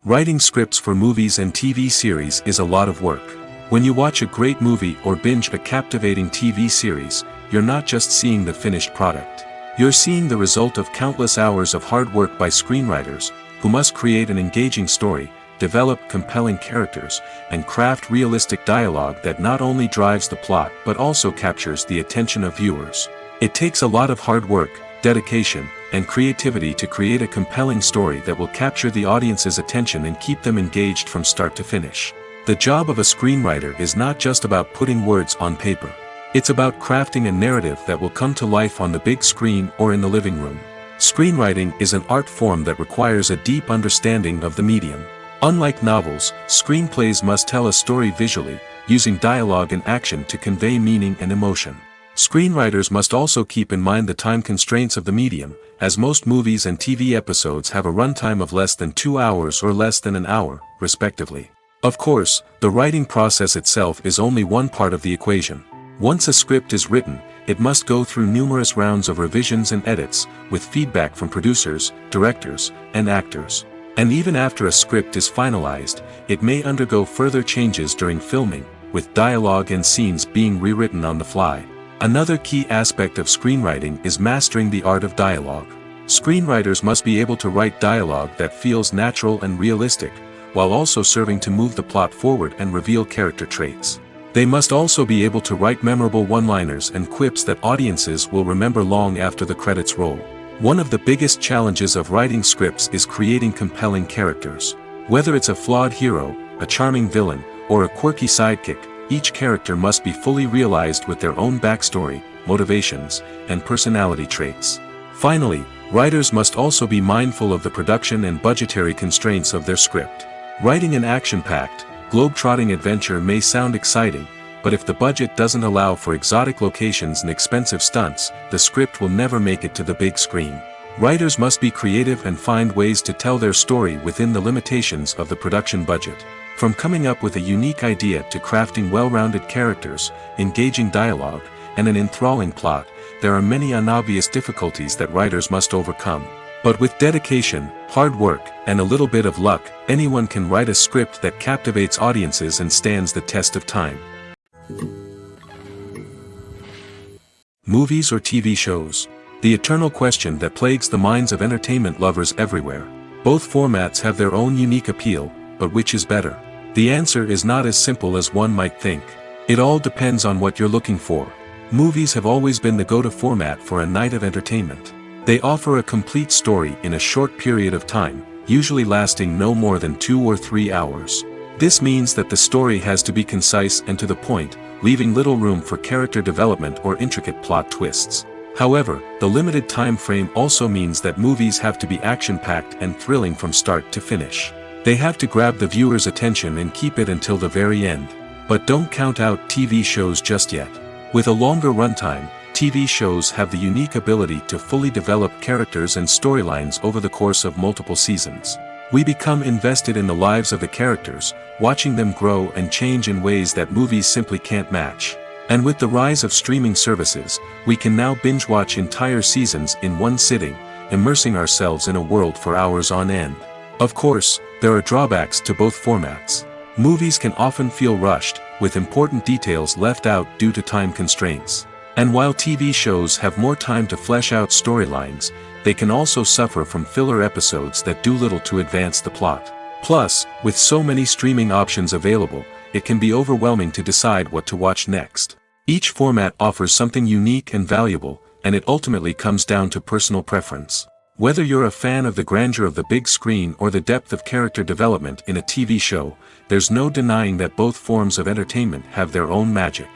Writing scripts for movies and TV series is a lot of work. When you watch a great movie or binge a captivating TV series, you're not just seeing the finished product. You're seeing the result of countless hours of hard work by screenwriters, who must create an engaging story, develop compelling characters, and craft realistic dialogue that not only drives the plot but also captures the attention of viewers. It takes a lot of hard work, dedication, and creativity to create a compelling story that will capture the audience's attention and keep them engaged from start to finish. The job of a screenwriter is not just about putting words on paper. It's about crafting a narrative that will come to life on the big screen or in the living room. Screenwriting is an art form that requires a deep understanding of the medium. Unlike novels, screenplays must tell a story visually, using dialogue and action to convey meaning and emotion. Screenwriters must also keep in mind the time constraints of the medium, as most movies and TV episodes have a runtime of less than 2 hours or less than an hour, respectively. Of course, the writing process itself is only one part of the equation. Once a script is written, it must go through numerous rounds of revisions and edits, with feedback from producers, directors, and actors. And even after a script is finalized, it may undergo further changes during filming, with dialogue and scenes being rewritten on the fly. Another key aspect of screenwriting is mastering the art of dialogue. Screenwriters must be able to write dialogue that feels natural and realistic, while also serving to move the plot forward and reveal character traits. They must also be able to write memorable one-liners and quips that audiences will remember long after the credits roll. One of the biggest challenges of writing scripts is creating compelling characters. Whether it's a flawed hero, a charming villain, or a quirky sidekick, each character must be fully realized with their own backstory, motivations, and personality traits. Finally, writers must also be mindful of the production and budgetary constraints of their script. Writing an action-packed, globe-trotting adventure may sound exciting, but if the budget doesn't allow for exotic locations and expensive stunts, the script will never make it to the big screen. Writers must be creative and find ways to tell their story within the limitations of the production budget. From coming up with a unique idea to crafting well-rounded characters, engaging dialogue, and an enthralling plot, there are many unobvious difficulties that writers must overcome. But with dedication, hard work, and a little bit of luck, anyone can write a script that captivates audiences and stands the test of time. Movies or TV shows? The eternal question that plagues the minds of entertainment lovers everywhere. Both formats have their own unique appeal, but which is better? The answer is not as simple as one might think. It all depends on what you're looking for. Movies have always been the go-to format for a night of entertainment. They offer a complete story in a short period of time, usually lasting no more than 2 or 3 hours. This means that the story has to be concise and to the point, leaving little room for character development or intricate plot twists. However, the limited time frame also means that movies have to be action-packed and thrilling from start to finish. They have to grab the viewer's attention and keep it until the very end. But don't count out TV shows just yet. With a longer runtime, TV shows have the unique ability to fully develop characters and storylines over the course of multiple seasons. We become invested in the lives of the characters, watching them grow and change in ways that movies simply can't match. And with the rise of streaming services, we can now binge-watch entire seasons in one sitting, immersing ourselves in a world for hours on end. Of course, there are drawbacks to both formats. Movies can often feel rushed, with important details left out due to time constraints. And while TV shows have more time to flesh out storylines, they can also suffer from filler episodes that do little to advance the plot. Plus, with so many streaming options available, it can be overwhelming to decide what to watch next. Each format offers something unique and valuable, and it ultimately comes down to personal preference. Whether you're a fan of the grandeur of the big screen or the depth of character development in a TV show, there's no denying that both forms of entertainment have their own magic.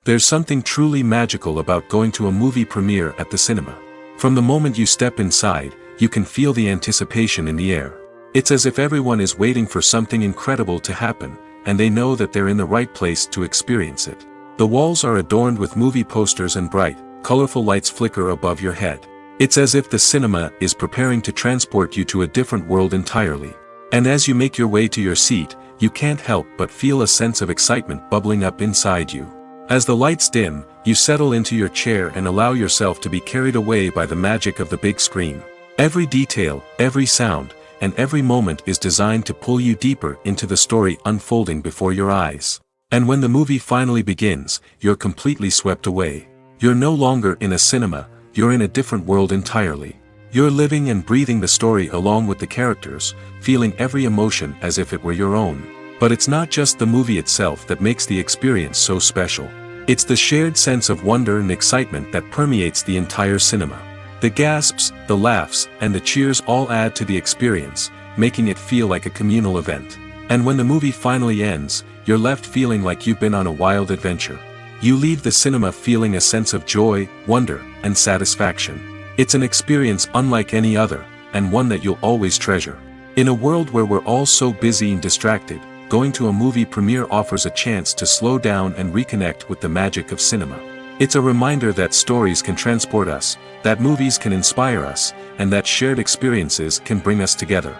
There's something truly magical about going to a movie premiere at the cinema. From the moment you step inside, you can feel the anticipation in the air. It's as if everyone is waiting for something incredible to happen, and they know that they're in the right place to experience it. The walls are adorned with movie posters and bright, colorful lights flicker above your head. It's as if the cinema is preparing to transport you to a different world entirely. And as you make your way to your seat, you can't help but feel a sense of excitement bubbling up inside you. As the lights dim, you settle into your chair and allow yourself to be carried away by the magic of the big screen. Every detail, every sound, and every moment is designed to pull you deeper into the story unfolding before your eyes. And when the movie finally begins, you're completely swept away. You're no longer in a cinema, you're in a different world entirely. You're living and breathing the story along with the characters, feeling every emotion as if it were your own. But it's not just the movie itself that makes the experience so special. It's the shared sense of wonder and excitement that permeates the entire cinema. The gasps, the laughs, and the cheers all add to the experience, making it feel like a communal event. And when the movie finally ends, you're left feeling like you've been on a wild adventure. You leave the cinema feeling a sense of joy, wonder, and satisfaction. It's an experience unlike any other, and one that you'll always treasure. In a world where we're all so busy and distracted, going to a movie premiere offers a chance to slow down and reconnect with the magic of cinema. It's a reminder that stories can transport us, that movies can inspire us, and that shared experiences can bring us together.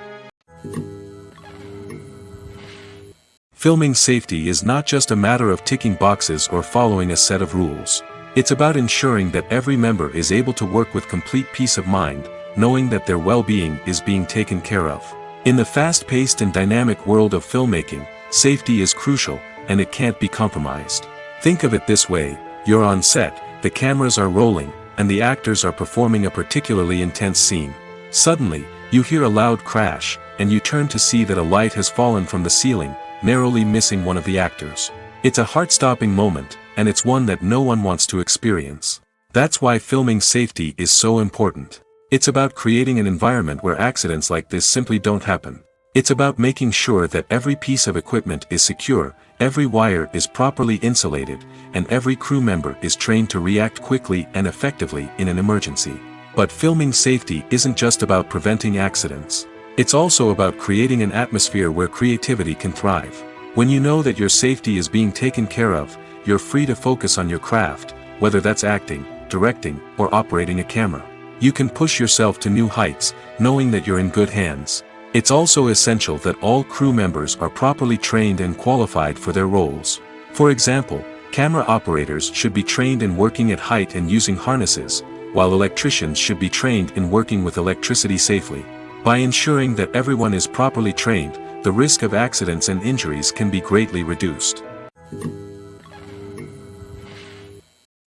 Filming safety is not just a matter of ticking boxes or following a set of rules. It's about ensuring that every member is able to work with complete peace of mind, knowing that their well-being is being taken care of. In the fast-paced and dynamic world of filmmaking, safety is crucial, and it can't be compromised. Think of it this way: you're on set, the cameras are rolling, and the actors are performing a particularly intense scene. Suddenly, you hear a loud crash, and you turn to see that a light has fallen from the ceiling, narrowly missing one of the actors. It's a heart-stopping moment, and it's one that no one wants to experience. That's why filming safety is so important. It's about creating an environment where accidents like this simply don't happen. It's about making sure that every piece of equipment is secure, every wire is properly insulated, and every crew member is trained to react quickly and effectively in an emergency. But filming safety isn't just about preventing accidents. It's also about creating an atmosphere where creativity can thrive. When you know that your safety is being taken care of, you're free to focus on your craft, whether that's acting, directing, or operating a camera. You can push yourself to new heights, knowing that you're in good hands. It's also essential that all crew members are properly trained and qualified for their roles. For example, camera operators should be trained in working at height and using harnesses, while electricians should be trained in working with electricity safely. By ensuring that everyone is properly trained, the risk of accidents and injuries can be greatly reduced.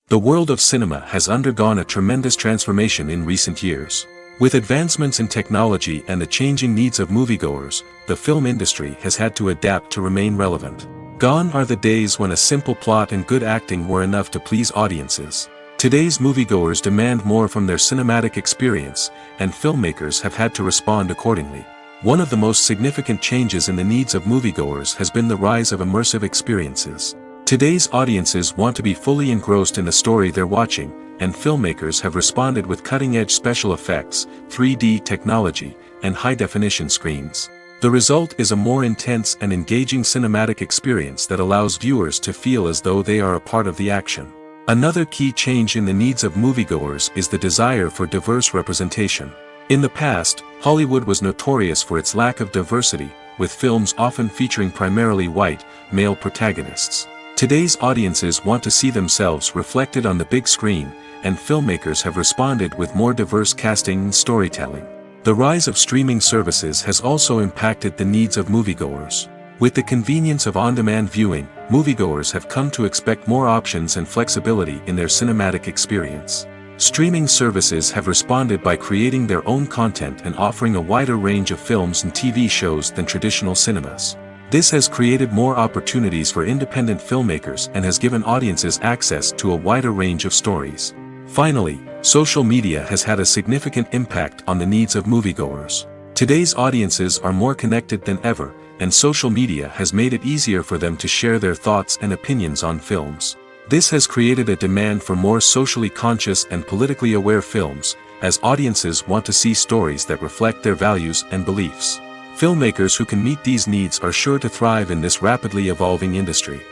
The world of cinema has undergone a tremendous transformation in recent years. With advancements in technology and the changing needs of moviegoers, the film industry has had to adapt to remain relevant. Gone are the days when a simple plot and good acting were enough to please audiences. Today's moviegoers demand more from their cinematic experience, and filmmakers have had to respond accordingly. One of the most significant changes in the needs of moviegoers has been the rise of immersive experiences. Today's audiences want to be fully engrossed in the story they're watching, and filmmakers have responded with cutting-edge special effects, 3D technology, and high-definition screens. The result is a more intense and engaging cinematic experience that allows viewers to feel as though they are a part of the action. Another key change in the needs of moviegoers is the desire for diverse representation. In the past, Hollywood was notorious for its lack of diversity, with films often featuring primarily white, male protagonists. Today's audiences want to see themselves reflected on the big screen, and filmmakers have responded with more diverse casting and storytelling. The rise of streaming services has also impacted the needs of moviegoers. With the convenience of on-demand viewing, moviegoers have come to expect more options and flexibility in their cinematic experience. Streaming services have responded by creating their own content and offering a wider range of films and TV shows than traditional cinemas. This has created more opportunities for independent filmmakers and has given audiences access to a wider range of stories. Finally, social media has had a significant impact on the needs of moviegoers. Today's audiences are more connected than ever, and social media has made it easier for them to share their thoughts and opinions on films. This has created a demand for more socially conscious and politically aware films, as audiences want to see stories that reflect their values and beliefs. Filmmakers who can meet these needs are sure to thrive in this rapidly evolving industry.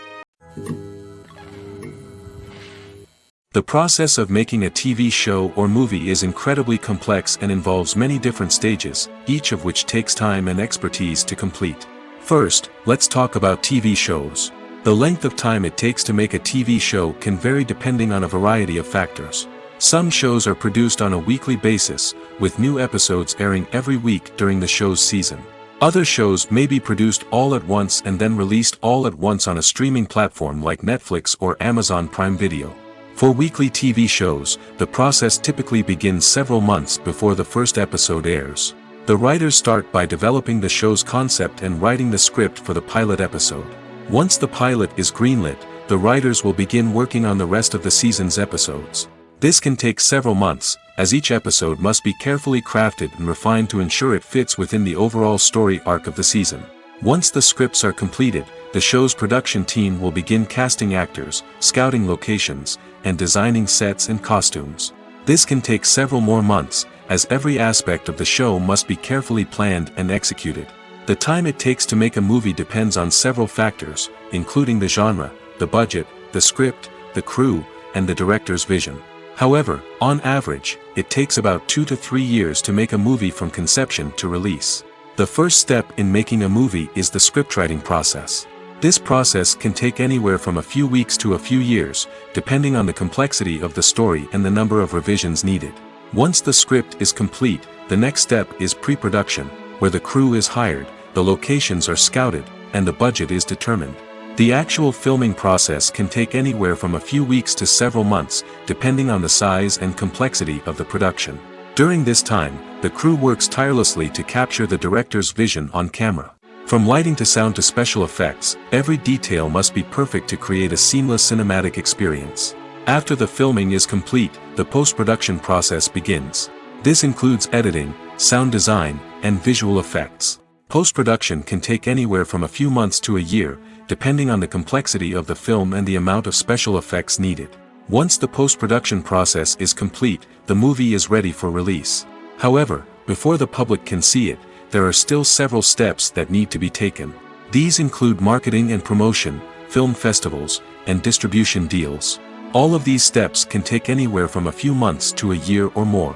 The process of making a TV show or movie is incredibly complex and involves many different stages, each of which takes time and expertise to complete. First, let's talk about TV shows. The length of time it takes to make a TV show can vary depending on a variety of factors. Some shows are produced on a weekly basis, with new episodes airing every week during the show's season. Other shows may be produced all at once and then released all at once on a streaming platform like Netflix or Amazon Prime Video. For weekly TV shows, the process typically begins several months before the first episode airs. The writers start by developing the show's concept and writing the script for the pilot episode. Once the pilot is greenlit, the writers will begin working on the rest of the season's episodes. This can take several months, as each episode must be carefully crafted and refined to ensure it fits within the overall story arc of the season. Once the scripts are completed, the show's production team will begin casting actors, scouting locations, and designing sets and costumes. This can take several more months, as every aspect of the show must be carefully planned and executed. The time it takes to make a movie depends on several factors, including the genre, the budget, the script, the crew, and the director's vision. However, on average, it takes about 2 to 3 years to make a movie from conception to release. The first step in making a movie is the scriptwriting process. This process can take anywhere from a few weeks to a few years, depending on the complexity of the story and the number of revisions needed. Once the script is complete, the next step is pre-production, where the crew is hired, the locations are scouted, and the budget is determined. The actual filming process can take anywhere from a few weeks to several months, depending on the size and complexity of the production. During this time, the crew works tirelessly to capture the director's vision on camera. From lighting to sound to special effects, every detail must be perfect to create a seamless cinematic experience. After the filming is complete, the post-production process begins. This includes editing, sound design, and visual effects. Post-production can take anywhere from a few months to a year, depending on the complexity of the film and the amount of special effects needed. Once the post-production process is complete, the movie is ready for release. However, before the public can see it, there are still several steps that need to be taken. These include marketing and promotion, film festivals, and distribution deals. All of these steps can take anywhere from a few months to a year or more.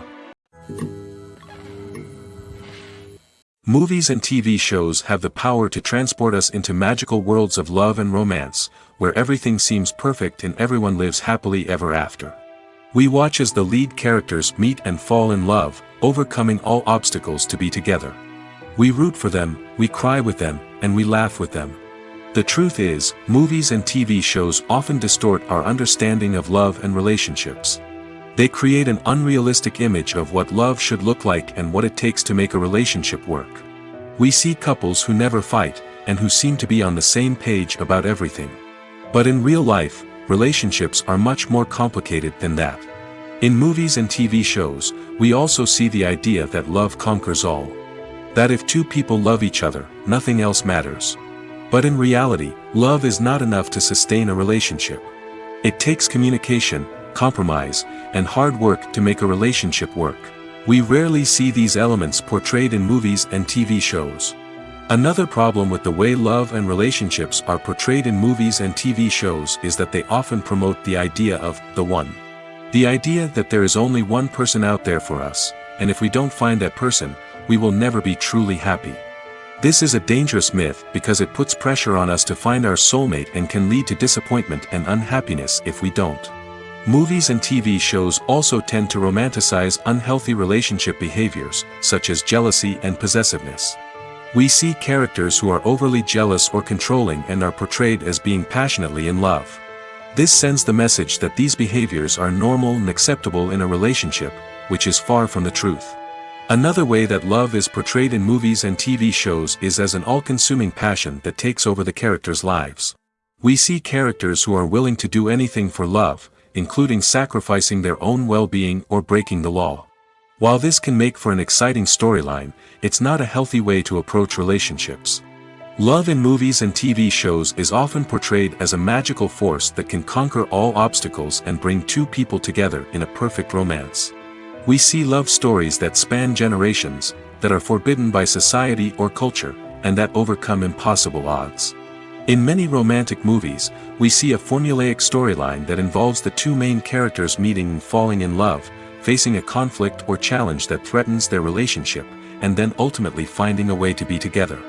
Movies and TV shows have the power to transport us into magical worlds of love and romance, where everything seems perfect and everyone lives happily ever after. We watch as the lead characters meet and fall in love, overcoming all obstacles to be together. We root for them, we cry with them, and we laugh with them. The truth is, movies and TV shows often distort our understanding of love and relationships. They create an unrealistic image of what love should look like and what it takes to make a relationship work. We see couples who never fight, and who seem to be on the same page about everything. But in real life, relationships are much more complicated than that. In movies and TV shows, we also see the idea that love conquers all. That if two people love each other, nothing else matters. But in reality, love is not enough to sustain a relationship. It takes communication, compromise, and hard work to make a relationship work. We rarely see these elements portrayed in movies and TV shows. Another problem with the way love and relationships are portrayed in movies and TV shows is that they often promote the idea of the one. The idea that there is only one person out there for us, and if we don't find that person, we will never be truly happy. This is a dangerous myth because it puts pressure on us to find our soulmate and can lead to disappointment and unhappiness if we don't. Movies and TV shows also tend to romanticize unhealthy relationship behaviors, such as jealousy and possessiveness. We see characters who are overly jealous or controlling and are portrayed as being passionately in love. This sends the message that these behaviors are normal and acceptable in a relationship, which is far from the truth. Another way that love is portrayed in movies and TV shows is as an all-consuming passion that takes over the characters' lives. We see characters who are willing to do anything for love, including sacrificing their own well-being or breaking the law. While this can make for an exciting storyline, it's not a healthy way to approach relationships. Love in movies and TV shows is often portrayed as a magical force that can conquer all obstacles and bring two people together in a perfect romance. We see love stories that span generations, that are forbidden by society or culture, and that overcome impossible odds. In many romantic movies, we see a formulaic storyline that involves the two main characters meeting and falling in love, facing a conflict or challenge that threatens their relationship, and then ultimately finding a way to be together.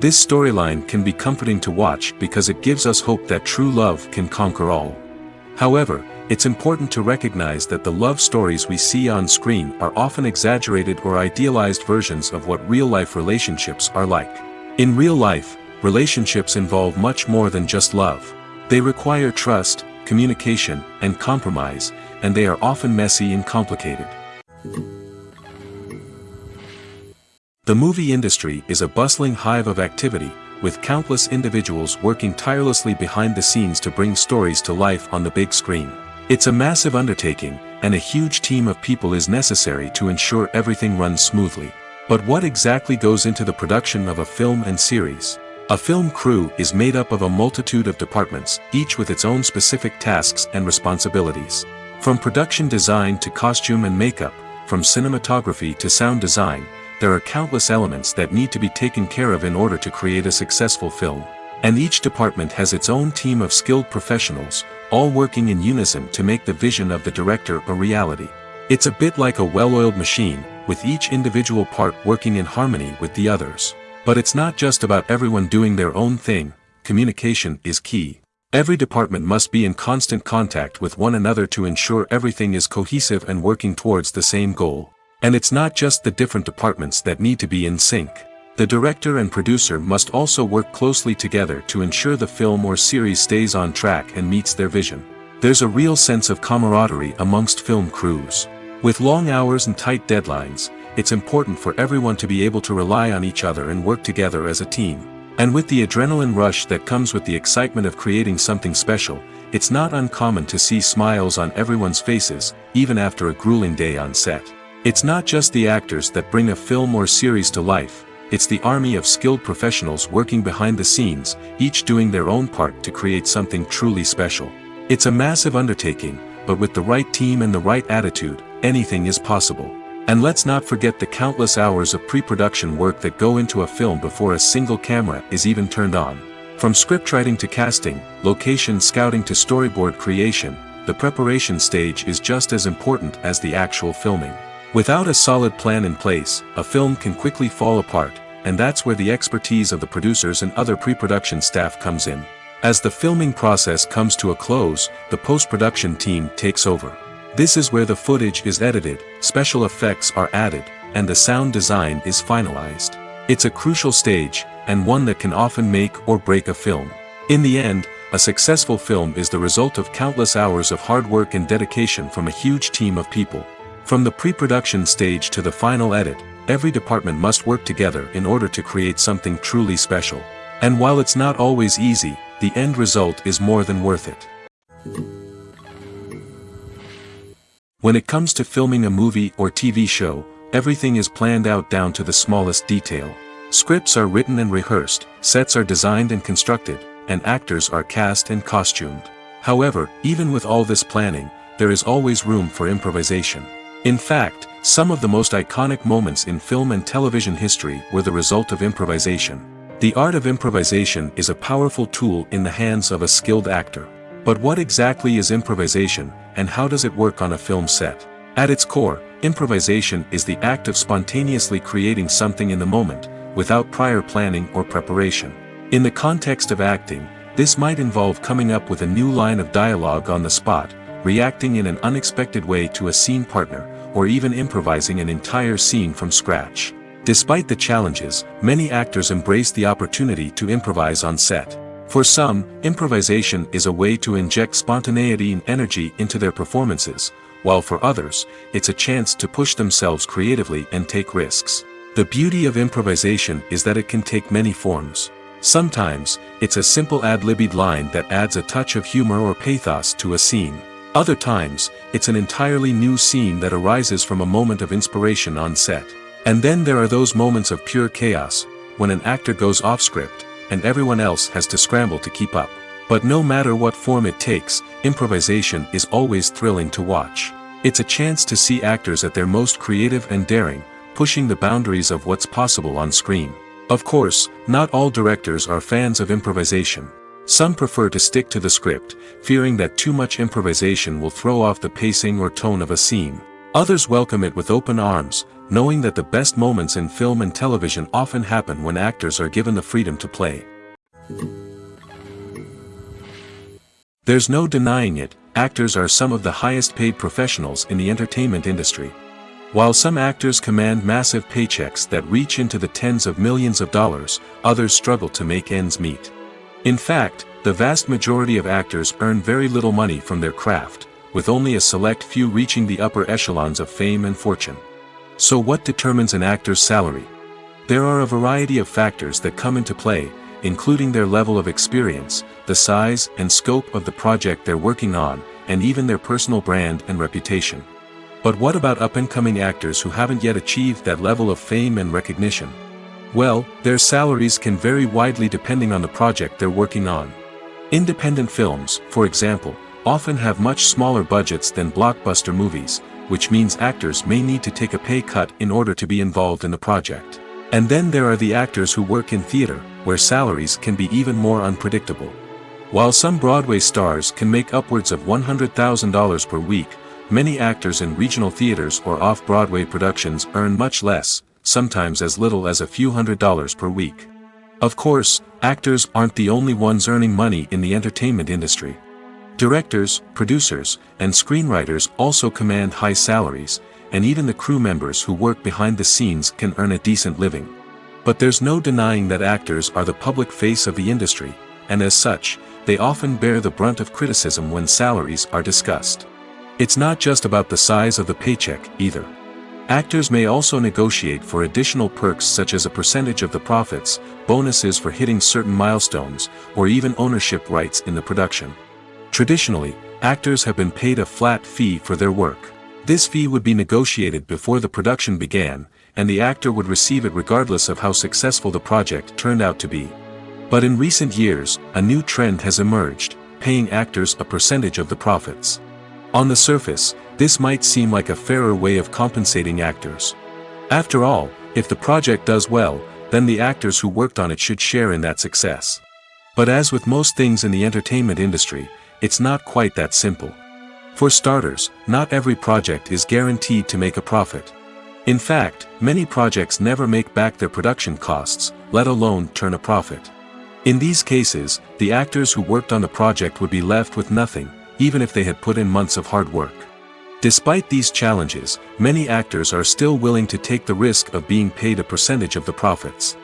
This storyline can be comforting to watch because it gives us hope that true love can conquer all. However, it's important to recognize that the love stories we see on screen are often exaggerated or idealized versions of what real-life relationships are like. In real life, relationships involve much more than just love. They require trust, communication, and compromise, and they are often messy and complicated. The movie industry is a bustling hive of activity, with countless individuals working tirelessly behind the scenes to bring stories to life on the big screen. It's a massive undertaking, and a huge team of people is necessary to ensure everything runs smoothly. But what exactly goes into the production of a film and series? A film crew is made up of a multitude of departments, each with its own specific tasks and responsibilities. From production design to costume and makeup, from cinematography to sound design, there are countless elements that need to be taken care of in order to create a successful film. And each department has its own team of skilled professionals, all working in unison to make the vision of the director a reality. It's a bit like a well-oiled machine, with each individual part working in harmony with the others. But it's not just about everyone doing their own thing. Communication is key. Every department must be in constant contact with one another to ensure everything is cohesive and working towards the same goal. And it's not just the different departments that need to be in sync. The director and producer must also work closely together to ensure the film or series stays on track and meets their vision. There's a real sense of camaraderie amongst film crews. With long hours and tight deadlines, it's important for everyone to be able to rely on each other and work together as a team. And with the adrenaline rush that comes with the excitement of creating something special, it's not uncommon to see smiles on everyone's faces, even after a grueling day on set. It's not just the actors that bring a film or series to life, it's the army of skilled professionals working behind the scenes, each doing their own part to create something truly special. It's a massive undertaking, but with the right team and the right attitude, anything is possible. And let's not forget the countless hours of pre-production work that go into a film before a single camera is even turned on. From scriptwriting to casting, location scouting to storyboard creation, the preparation stage is just as important as the actual filming. Without a solid plan in place, a film can quickly fall apart, and that's where the expertise of the producers and other pre-production staff comes in. As the filming process comes to a close, the post-production team takes over. This is where the footage is edited, special effects are added, and the sound design is finalized. It's a crucial stage, and one that can often make or break a film. In the end, a successful film is the result of countless hours of hard work and dedication from a huge team of people. From the pre-production stage to the final edit, every department must work together in order to create something truly special. And while it's not always easy, the end result is more than worth it. When it comes to filming a movie or TV show, everything is planned out down to the smallest detail. Scripts are written and rehearsed, sets are designed and constructed, and actors are cast and costumed. However, even with all this planning, there is always room for improvisation. In fact, some of the most iconic moments in film and television history were the result of improvisation. The art of improvisation is a powerful tool in the hands of a skilled actor. But what exactly is improvisation, and how does it work on a film set? At its core, improvisation is the act of spontaneously creating something in the moment, without prior planning or preparation. In the context of acting, this might involve coming up with a new line of dialogue on the spot, reacting in an unexpected way to a scene partner, or even improvising an entire scene from scratch. Despite the challenges, many actors embrace the opportunity to improvise on set. For some, improvisation is a way to inject spontaneity and energy into their performances, while for others, it's a chance to push themselves creatively and take risks. The beauty of improvisation is that it can take many forms. Sometimes, it's a simple ad-libbed line that adds a touch of humor or pathos to a scene. Other times, it's an entirely new scene that arises from a moment of inspiration on set. And then there are those moments of pure chaos, when an actor goes off script, and everyone else has to scramble to keep up. But no matter what form it takes, improvisation is always thrilling to watch. It's a chance to see actors at their most creative and daring, pushing the boundaries of what's possible on screen. Of course, not all directors are fans of improvisation. Some prefer to stick to the script, fearing that too much improvisation will throw off the pacing or tone of a scene. Others welcome it with open arms, knowing that the best moments in film and television often happen when actors are given the freedom to play. There's no denying it, actors are some of the highest paid professionals in the entertainment industry. While some actors command massive paychecks that reach into the tens of millions of dollars, others struggle to make ends meet. In fact, the vast majority of actors earn very little money from their craft, with only a select few reaching the upper echelons of fame and fortune. So what determines an actor's salary? There are a variety of factors that come into play, including their level of experience, the size and scope of the project they're working on, and even their personal brand and reputation. But what about up-and-coming actors who haven't yet achieved that level of fame and recognition? Well, their salaries can vary widely depending on the project they're working on. Independent films, for example, often have much smaller budgets than blockbuster movies, which means actors may need to take a pay cut in order to be involved in the project. And then there are the actors who work in theater, where salaries can be even more unpredictable. While some Broadway stars can make upwards of $100,000 per week, many actors in regional theaters or off-Broadway productions earn much less, sometimes as little as a few $100s per week. Of course, actors aren't the only ones earning money in the entertainment industry. Directors, producers, and screenwriters also command high salaries, and even the crew members who work behind the scenes can earn a decent living. But there's no denying that actors are the public face of the industry, and as such, they often bear the brunt of criticism when salaries are discussed. It's not just about the size of the paycheck, either. Actors may also negotiate for additional perks such as a percentage of the profits, bonuses for hitting certain milestones, or even ownership rights in the production. Traditionally, actors have been paid a flat fee for their work. This fee would be negotiated before the production began, and the actor would receive it regardless of how successful the project turned out to be. But in recent years, a new trend has emerged, paying actors a percentage of the profits. On the surface, this might seem like a fairer way of compensating actors. After all, if the project does well, then the actors who worked on it should share in that success. But as with most things in the entertainment industry, it's not quite that simple. For starters, not every project is guaranteed to make a profit. In fact, many projects never make back their production costs, let alone turn a profit. In these cases, the actors who worked on the project would be left with nothing, even if they had put in months of hard work. Despite these challenges, many actors are still willing to take the risk of being paid a percentage of the profits.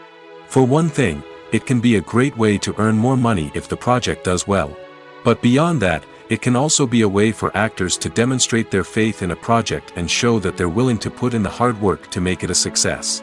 For one thing, it can be a great way to earn more money if the project does well. But beyond that, it can also be a way for actors to demonstrate their faith in a project and show that they're willing to put in the hard work to make it a success.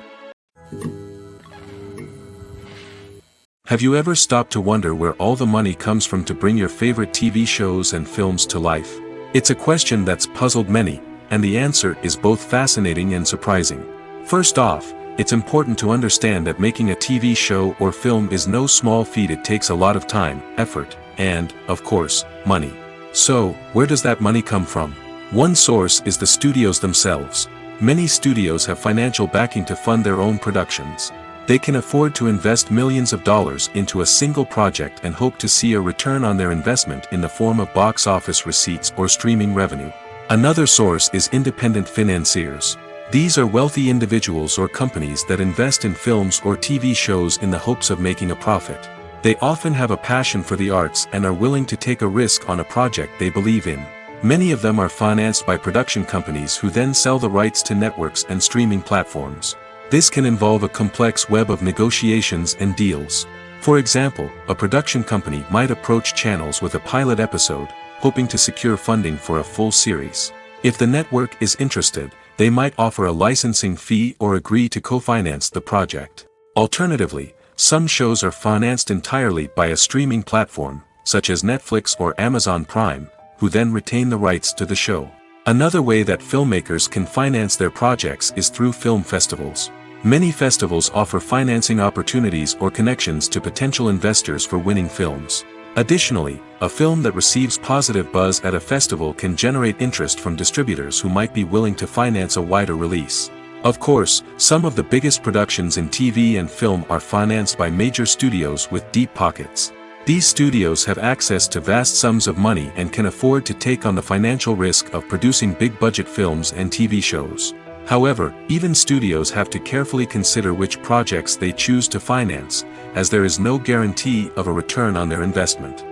Have you ever stopped to wonder where all the money comes from to bring your favorite TV shows and films to life? It's a question that's puzzled many, and the answer is both fascinating and surprising. First off, it's important to understand that making a TV show or film is no small feat. It takes a lot of time, effort, and, of course, money. So, where does that money come from? One source is the studios themselves. Many studios have financial backing to fund their own productions. They can afford to invest millions of dollars into a single project and hope to see a return on their investment in the form of box office receipts or streaming revenue. Another source is independent financiers. These are wealthy individuals or companies that invest in films or TV shows in the hopes of making a profit. They often have a passion for the arts and are willing to take a risk on a project they believe in. Many of them are financed by production companies who then sell the rights to networks and streaming platforms. This can involve a complex web of negotiations and deals. For example, a production company might approach channels with a pilot episode, hoping to secure funding for a full series. If the network is interested, they might offer a licensing fee or agree to co-finance the project. Alternatively, some shows are financed entirely by a streaming platform, such as Netflix or Amazon Prime, who then retain the rights to the show. Another way that filmmakers can finance their projects is through film festivals. Many festivals offer financing opportunities or connections to potential investors for winning films. Additionally, a film that receives positive buzz at a festival can generate interest from distributors who might be willing to finance a wider release. Of course, some of the biggest productions in TV and film are financed by major studios with deep pockets. These studios have access to vast sums of money and can afford to take on the financial risk of producing big-budget films and TV shows. However, even studios have to carefully consider which projects they choose to finance, as there is no guarantee of a return on their investment.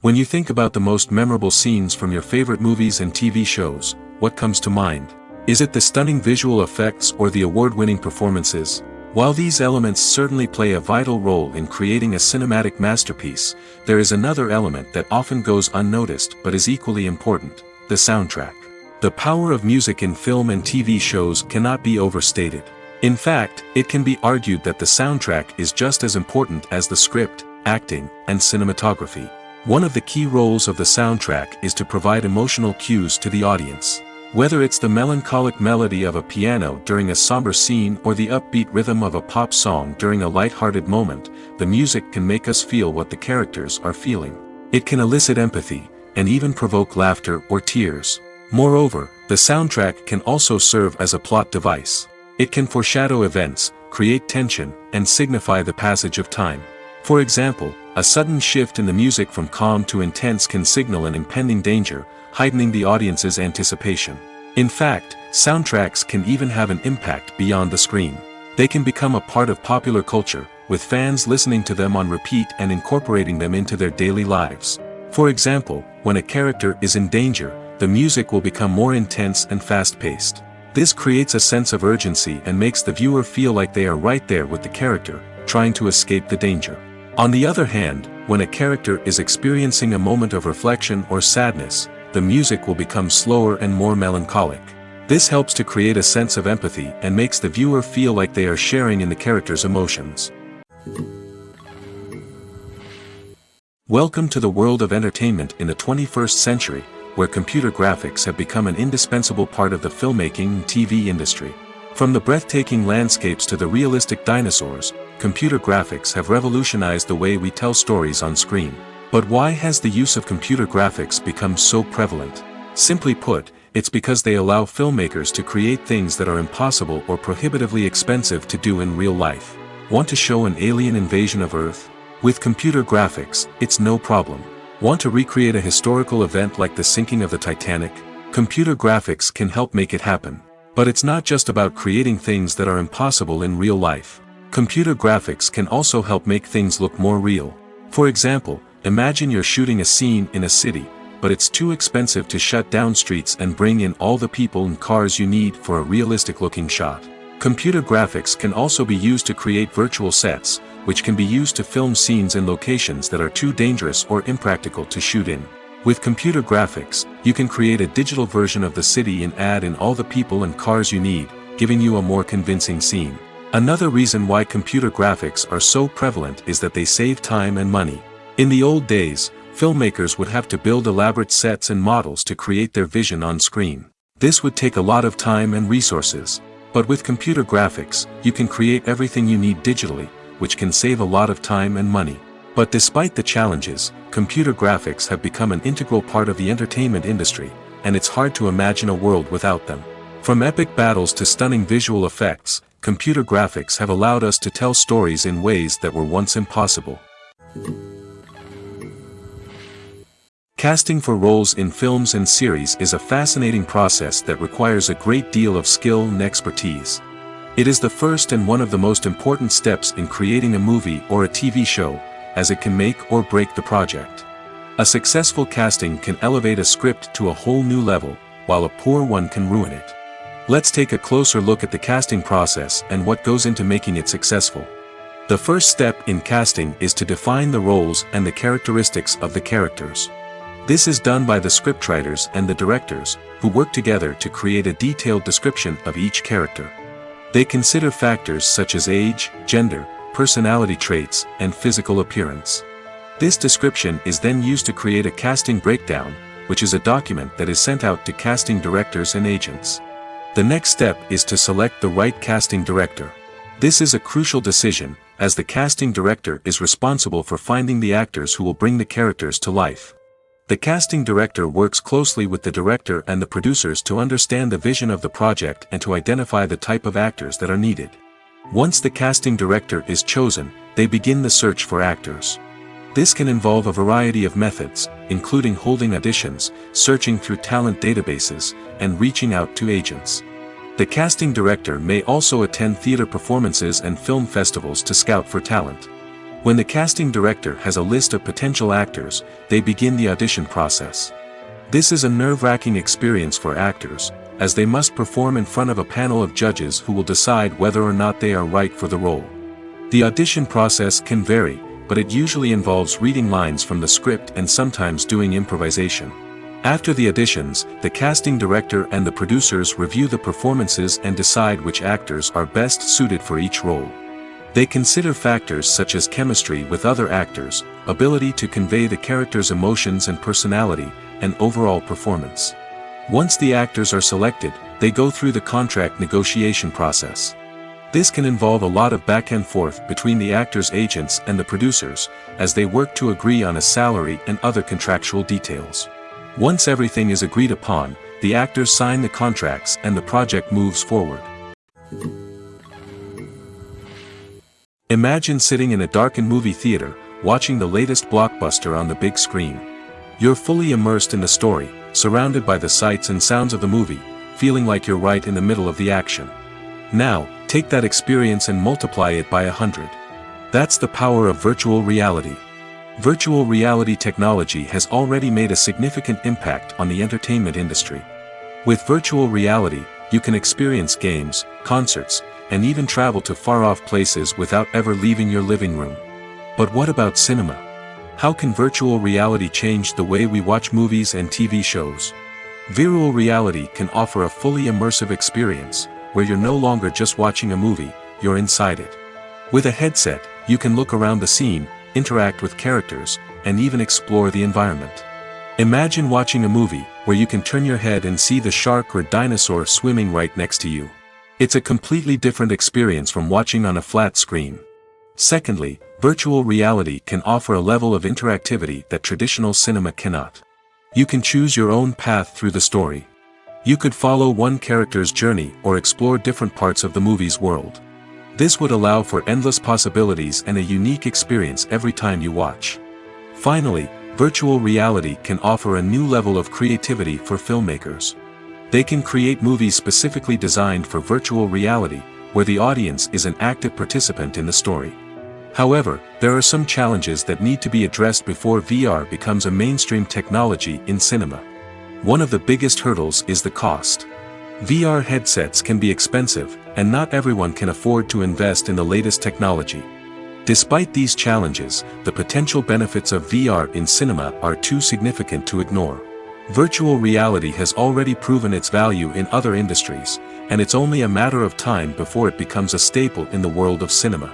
When you think about the most memorable scenes from your favorite movies and TV shows, what comes to mind? Is it the stunning visual effects or the award-winning performances? While these elements certainly play a vital role in creating a cinematic masterpiece, there is another element that often goes unnoticed but is equally important: the soundtrack. The power of music in film and TV shows cannot be overstated. In fact, it can be argued that the soundtrack is just as important as the script, acting, and cinematography. One of the key roles of the soundtrack is to provide emotional cues to the audience. Whether it's the melancholic melody of a piano during a somber scene or the upbeat rhythm of a pop song during a light-hearted moment, the music can make us feel what the characters are feeling. It can elicit empathy, and even provoke laughter or tears. Moreover, the soundtrack can also serve as a plot device. It can foreshadow events, create tension, and signify the passage of time. For example, a sudden shift in the music from calm to intense can signal an impending danger, heightening the audience's anticipation. In fact, soundtracks can even have an impact beyond the screen. They can become a part of popular culture, with fans listening to them on repeat and incorporating them into their daily lives. For example, when a character is in danger, the music will become more intense and fast-paced. This creates a sense of urgency and makes the viewer feel like they are right there with the character, trying to escape the danger. On the other hand, when a character is experiencing a moment of reflection or sadness, the music will become slower and more melancholic. This helps to create a sense of empathy and makes the viewer feel like they are sharing in the character's emotions. Welcome to the world of entertainment in the 21st century, where computer graphics have become an indispensable part of the filmmaking and TV industry. From the breathtaking landscapes to the realistic dinosaurs, computer graphics have revolutionized the way we tell stories on screen. But why has the use of computer graphics become so prevalent? Simply put, it's because they allow filmmakers to create things that are impossible or prohibitively expensive to do in real life. Want to show an alien invasion of Earth? With computer graphics, it's no problem. Want to recreate a historical event like the sinking of the Titanic? Computer graphics can help make it happen. But it's not just about creating things that are impossible in real life. Computer graphics can also help make things look more real. For example, imagine you're shooting a scene in a city, but it's too expensive to shut down streets and bring in all the people and cars you need for a realistic-looking shot. Computer graphics can also be used to create virtual sets, which can be used to film scenes in locations that are too dangerous or impractical to shoot in. With computer graphics, you can create a digital version of the city and add in all the people and cars you need, giving you a more convincing scene. Another reason why computer graphics are so prevalent is that they save time and money. In the old days, filmmakers would have to build elaborate sets and models to create their vision on screen. This would take a lot of time and resources. But with computer graphics, you can create everything you need digitally, which can save a lot of time and money. But despite the challenges, computer graphics have become an integral part of the entertainment industry, and it's hard to imagine a world without them. From epic battles to stunning visual effects, computer graphics have allowed us to tell stories in ways that were once impossible. Casting for roles in films and series is a fascinating process that requires a great deal of skill and expertise. It is the first and one of the most important steps in creating a movie or a TV show, as it can make or break the project. A successful casting can elevate a script to a whole new level, while a poor one can ruin it. Let's take a closer look at the casting process and what goes into making it successful. The first step in casting is to define the roles and the characteristics of the characters. This is done by the scriptwriters and the directors, who work together to create a detailed description of each character. They consider factors such as age, gender, personality traits, and physical appearance. This description is then used to create a casting breakdown, which is a document that is sent out to casting directors and agents. The next step is to select the right casting director. This is a crucial decision, as the casting director is responsible for finding the actors who will bring the characters to life. The casting director works closely with the director and the producers to understand the vision of the project and to identify the type of actors that are needed. Once the casting director is chosen, they begin the search for actors. This can involve a variety of methods, including holding auditions, searching through talent databases, and reaching out to agents. The casting director may also attend theater performances and film festivals to scout for talent. When the casting director has a list of potential actors, they begin the audition process. This is a nerve-wracking experience for actors, as they must perform in front of a panel of judges who will decide whether or not they are right for the role. The audition process can vary, but it usually involves reading lines from the script and sometimes doing improvisation. After the auditions, the casting director and the producers review the performances and decide which actors are best suited for each role. They consider factors such as chemistry with other actors, ability to convey the character's emotions and personality, and overall performance. Once the actors are selected, they go through the contract negotiation process. This can involve a lot of back and forth between the actors' agents and the producers, as they work to agree on a salary and other contractual details. Once everything is agreed upon, the actors sign the contracts and the project moves forward. Imagine sitting in a darkened movie theater, watching the latest blockbuster on the big screen. You're fully immersed in the story, surrounded by the sights and sounds of the movie, feeling like you're right in the middle of the action. Now, take that experience and multiply it by 100. That's the power of virtual reality. Virtual reality technology has already made a significant impact on the entertainment industry. With virtual reality, you can experience games, concerts, and even travel to far-off places without ever leaving your living room. But what about cinema? How can virtual reality change the way we watch movies and TV shows? Virtual reality can offer a fully immersive experience, where you're no longer just watching a movie, you're inside it. With a headset, you can look around the scene, interact with characters, and even explore the environment. Imagine watching a movie where you can turn your head and see the shark or dinosaur swimming right next to you. It's a completely different experience from watching on a flat screen. Secondly, virtual reality can offer a level of interactivity that traditional cinema cannot. You can choose your own path through the story. You could follow one character's journey or explore different parts of the movie's world. This would allow for endless possibilities and a unique experience every time you watch. Finally, virtual reality can offer a new level of creativity for filmmakers. They can create movies specifically designed for virtual reality, where the audience is an active participant in the story. However, there are some challenges that need to be addressed before VR becomes a mainstream technology in cinema. One of the biggest hurdles is the cost. VR headsets can be expensive, and not everyone can afford to invest in the latest technology. Despite these challenges, the potential benefits of VR in cinema are too significant to ignore. Virtual reality has already proven its value in other industries, and it's only a matter of time before it becomes a staple in the world of cinema.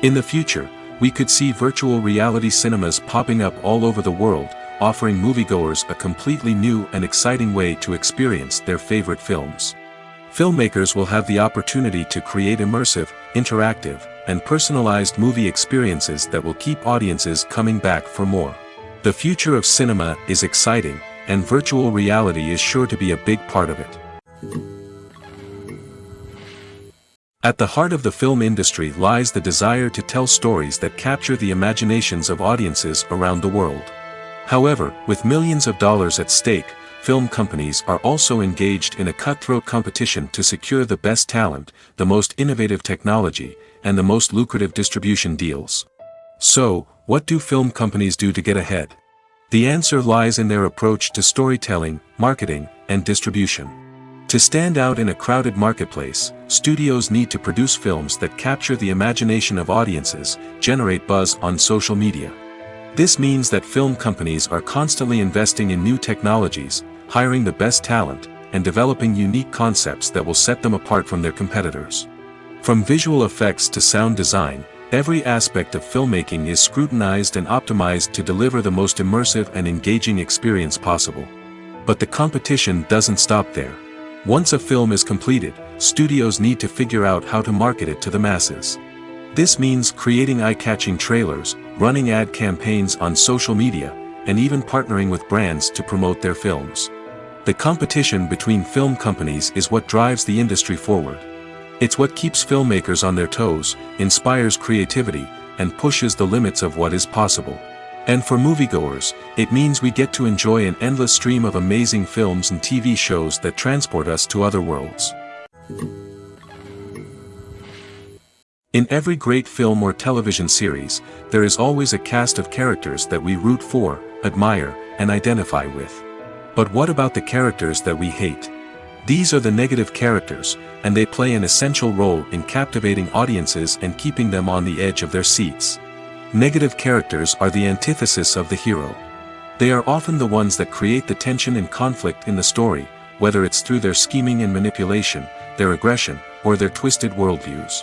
In the future, we could see virtual reality cinemas popping up all over the world, offering moviegoers a completely new and exciting way to experience their favorite films. Filmmakers will have the opportunity to create immersive, interactive, and personalized movie experiences that will keep audiences coming back for more. The future of cinema is exciting, and virtual reality is sure to be a big part of it. At the heart of the film industry lies the desire to tell stories that capture the imaginations of audiences around the world. However, with millions of dollars at stake, film companies are also engaged in a cutthroat competition to secure the best talent, the most innovative technology, and the most lucrative distribution deals. So, what do film companies do to get ahead? The answer lies in their approach to storytelling, marketing, and distribution. To stand out in a crowded marketplace, studios need to produce films that capture the imagination of audiences, generate buzz on social media. This means that film companies are constantly investing in new technologies, hiring the best talent, and developing unique concepts that will set them apart from their competitors. From visual effects to sound design, every aspect of filmmaking is scrutinized and optimized to deliver the most immersive and engaging experience possible. But the competition doesn't stop there. Once a film is completed, studios need to figure out how to market it to the masses. This means creating eye-catching trailers, running ad campaigns on social media, and even partnering with brands to promote their films. The competition between film companies is what drives the industry forward. It's what keeps filmmakers on their toes, inspires creativity, and pushes the limits of what is possible. And for moviegoers, it means we get to enjoy an endless stream of amazing films and TV shows that transport us to other worlds. In every great film or television series, there is always a cast of characters that we root for, admire, and identify with. But what about the characters that we hate? These are the negative characters, and they play an essential role in captivating audiences and keeping them on the edge of their seats. Negative characters are the antithesis of the hero. They are often the ones that create the tension and conflict in the story, whether it's through their scheming and manipulation, their aggression, or their twisted worldviews.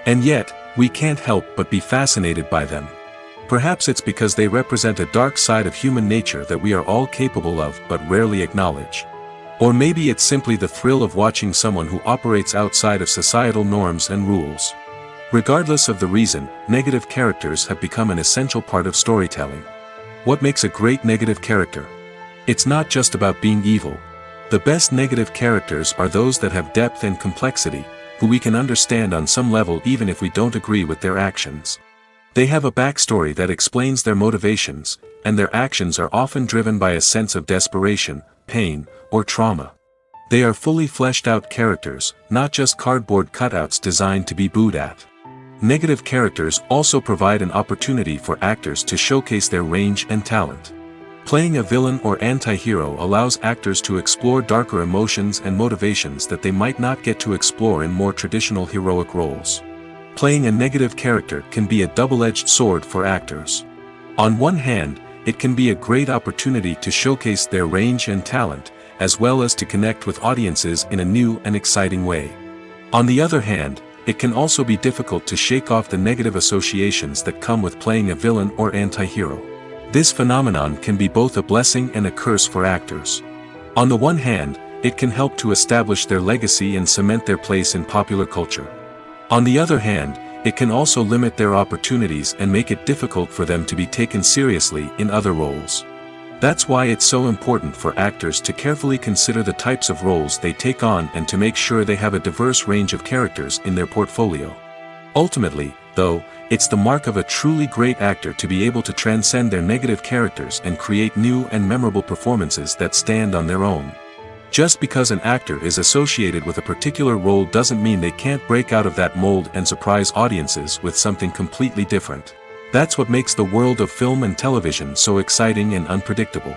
And yet, we can't help but be fascinated by them. Perhaps it's because they represent a dark side of human nature that we are all capable of but rarely acknowledge. Or maybe it's simply the thrill of watching someone who operates outside of societal norms and rules. Regardless of the reason, negative characters have become an essential part of storytelling. What makes a great negative character? It's not just about being evil. The best negative characters are those that have depth and complexity, who we can understand on some level even if we don't agree with their actions. They have a backstory that explains their motivations, and their actions are often driven by a sense of desperation, pain, or trauma. They are fully fleshed out characters, not just cardboard cutouts designed to be booed at. Negative characters also provide an opportunity for actors to showcase their range and talent. Playing a villain or anti-hero allows actors to explore darker emotions and motivations that they might not get to explore in more traditional heroic roles. Playing a negative character can be a double-edged sword for actors. On one hand, it can be a great opportunity to showcase their range and talent, as well as to connect with audiences in a new and exciting way. On the other hand, it can also be difficult to shake off the negative associations that come with playing a villain or anti-hero. This phenomenon can be both a blessing and a curse for actors. On the one hand, it can help to establish their legacy and cement their place in popular culture. On the other hand, it can also limit their opportunities and make it difficult for them to be taken seriously in other roles. That's why it's so important for actors to carefully consider the types of roles they take on and to make sure they have a diverse range of characters in their portfolio. Ultimately, though, it's the mark of a truly great actor to be able to transcend their negative characters and create new and memorable performances that stand on their own. Just because an actor is associated with a particular role doesn't mean they can't break out of that mold and surprise audiences with something completely different. That's what makes the world of film and television so exciting and unpredictable.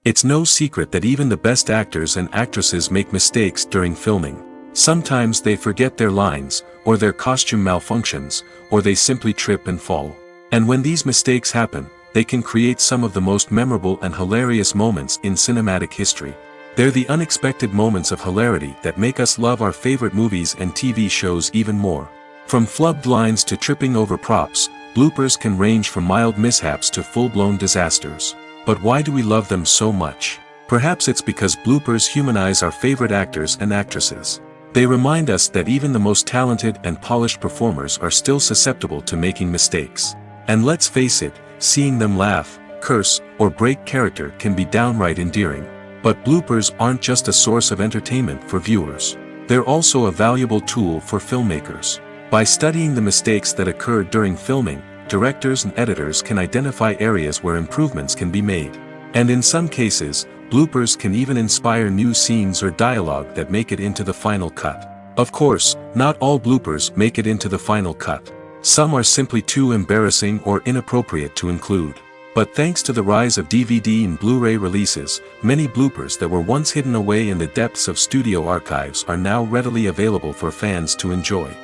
It's no secret that even the best actors and actresses make mistakes during filming. Sometimes they forget their lines, or their costume malfunctions, or they simply trip and fall. And when these mistakes happen, they can create some of the most memorable and hilarious moments in cinematic history. They're the unexpected moments of hilarity that make us love our favorite movies and TV shows even more. From flubbed lines to tripping over props, bloopers can range from mild mishaps to full-blown disasters. But why do we love them so much? Perhaps it's because bloopers humanize our favorite actors and actresses. They remind us that even the most talented and polished performers are still susceptible to making mistakes. And let's face it, seeing them laugh, curse, or break character can be downright endearing. But bloopers aren't just a source of entertainment for viewers. They're also a valuable tool for filmmakers. By studying the mistakes that occurred during filming, directors and editors can identify areas where improvements can be made. And in some cases, bloopers can even inspire new scenes or dialogue that make it into the final cut. Of course, not all bloopers make it into the final cut. Some are simply too embarrassing or inappropriate to include. But thanks to the rise of DVD and Blu-ray releases, many bloopers that were once hidden away in the depths of studio archives are now readily available for fans to enjoy.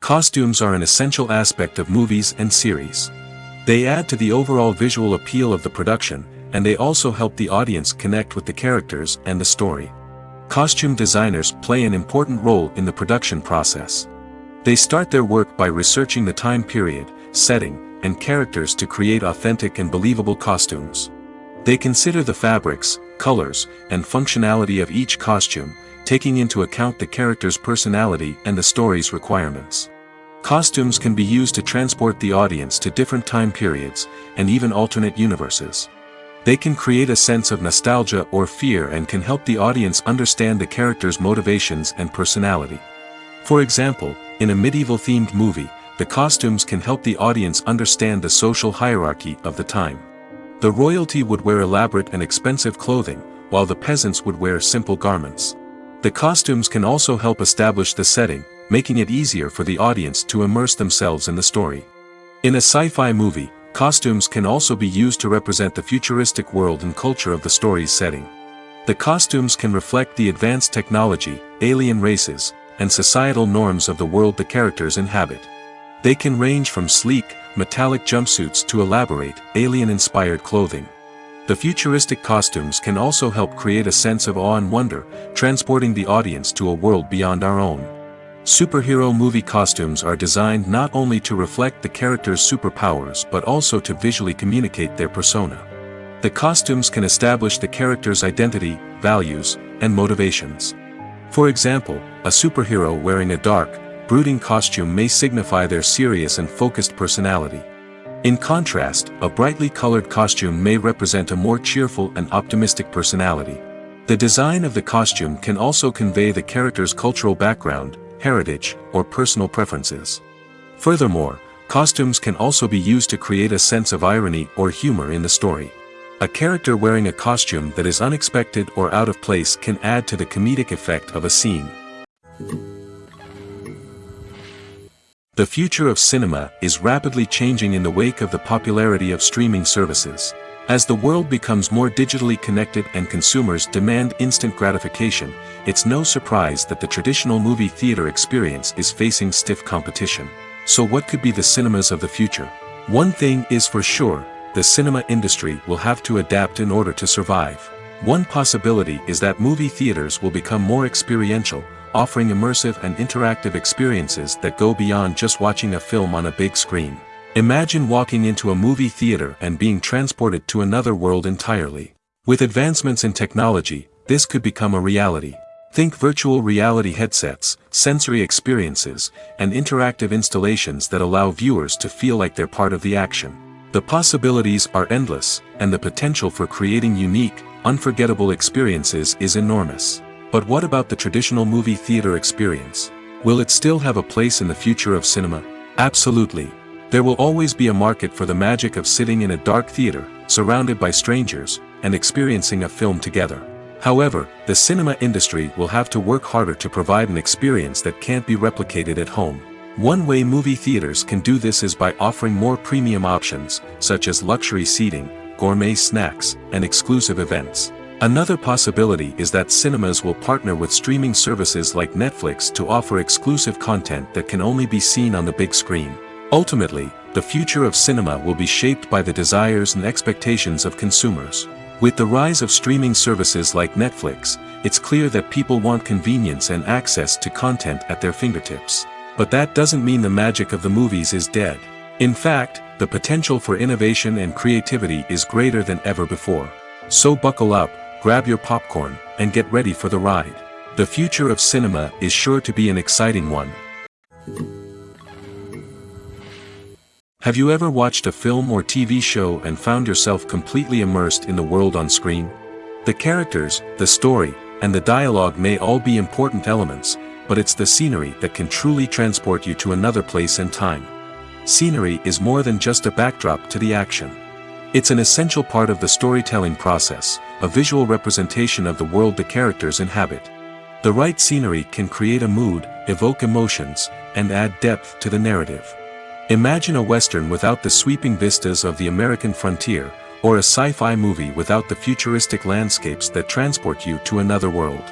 Costumes are an essential aspect of movies and series. They add to the overall visual appeal of the production, and they also help the audience connect with the characters and the story. Costume designers play an important role in the production process. They start their work by researching the time period, setting, and characters to create authentic and believable costumes. They consider the fabrics, colors, and functionality of each costume, taking into account the character's personality and the story's requirements. Costumes can be used to transport the audience to different time periods, and even alternate universes. They can create a sense of nostalgia or fear and can help the audience understand the character's motivations and personality. For example, in a medieval-themed movie, the costumes can help the audience understand the social hierarchy of the time. The royalty would wear elaborate and expensive clothing, while the peasants would wear simple garments. The costumes can also help establish the setting, making it easier for the audience to immerse themselves in the story. In a sci-fi movie, Costumes can also be used to represent the futuristic world and culture of the story's setting. The costumes can reflect the advanced technology, alien races, and societal norms of the world the characters inhabit. They can range from sleek, metallic jumpsuits to elaborate, alien-inspired clothing. The futuristic costumes can also help create a sense of awe and wonder, transporting the audience to a world beyond our own. Superhero movie costumes are designed not only to reflect the character's superpowers but also to visually communicate their persona. The costumes can establish the character's identity, values, and motivations. For example, a superhero wearing a dark, brooding costume may signify their serious and focused personality. In contrast, a brightly colored costume may represent a more cheerful and optimistic personality. The design of the costume can also convey the character's cultural background, heritage, or personal preferences. Furthermore, costumes can also be used to create a sense of irony or humor in the story. A character wearing a costume that is unexpected or out of place can add to the comedic effect of a scene. The future of cinema is rapidly changing in the wake of the popularity of streaming services. As the world becomes more digitally connected and consumers demand instant gratification, it's no surprise that the traditional movie theater experience is facing stiff competition. So what could be the cinemas of the future? One thing is for sure, the cinema industry will have to adapt in order to survive. One possibility is that movie theaters will become more experiential, offering immersive and interactive experiences that go beyond just watching a film on a big screen. Imagine walking into a movie theater and being transported to another world entirely. With advancements in technology, this could become a reality. Think virtual reality headsets, sensory experiences, and interactive installations that allow viewers to feel like they're part of the action. The possibilities are endless, and the potential for creating unique, unforgettable experiences is enormous. But what about the traditional movie theater experience? Will it still have a place in the future of cinema? Absolutely. There will always be a market for the magic of sitting in a dark theater, surrounded by strangers, and experiencing a film together. However, the cinema industry will have to work harder to provide an experience that can't be replicated at home. One way movie theaters can do this is by offering more premium options, such as luxury seating, gourmet snacks, and exclusive events. Another possibility is that cinemas will partner with streaming services like Netflix to offer exclusive content that can only be seen on the big screen. Ultimately, the future of cinema will be shaped by the desires and expectations of consumers. With the rise of streaming services like Netflix, it's clear that people want convenience and access to content at their fingertips. But that doesn't mean the magic of the movies is dead. In fact, the potential for innovation and creativity is greater than ever before. So buckle up, grab your popcorn, and get ready for the ride. The future of cinema is sure to be an exciting one. Have you ever watched a film or TV show and found yourself completely immersed in the world on screen? The characters, the story, and the dialogue may all be important elements, but it's the scenery that can truly transport you to another place and time. Scenery is more than just a backdrop to the action. It's an essential part of the storytelling process, a visual representation of the world the characters inhabit. The right scenery can create a mood, evoke emotions, and add depth to the narrative. Imagine a Western without the sweeping vistas of the American frontier, or a sci-fi movie without the futuristic landscapes that transport you to another world.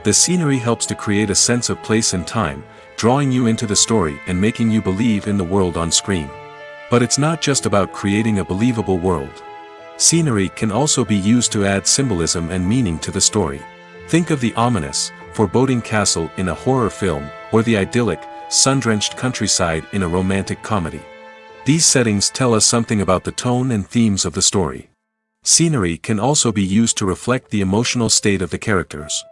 The scenery helps to create a sense of place and time, drawing you into the story and making you believe in the world on screen. But it's not just about creating a believable world. Scenery can also be used to add symbolism and meaning to the story. Think of the ominous, foreboding castle in a horror film, or the idyllic, sun-drenched countryside in a romantic comedy. These settings tell us something about the tone and themes of the story. Scenery can also be used to reflect the emotional state of the characters.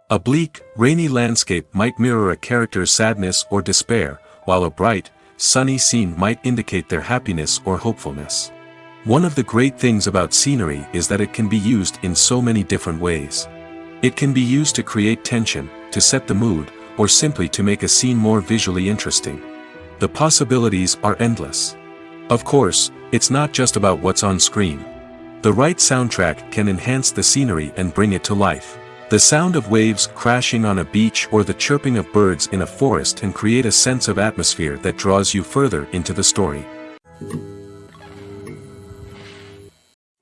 A bleak, rainy landscape might mirror a character's sadness or despair, while a bright, sunny scene might indicate their happiness or hopefulness. One of the great things about scenery is that it can be used in so many different ways. It can be used to create tension, to set the mood, or simply to make a scene more visually interesting. The possibilities are endless. Of course, it's not just about what's on screen. The right soundtrack can enhance the scenery and bring it to life. The sound of waves crashing on a beach or the chirping of birds in a forest can create a sense of atmosphere that draws you further into the story.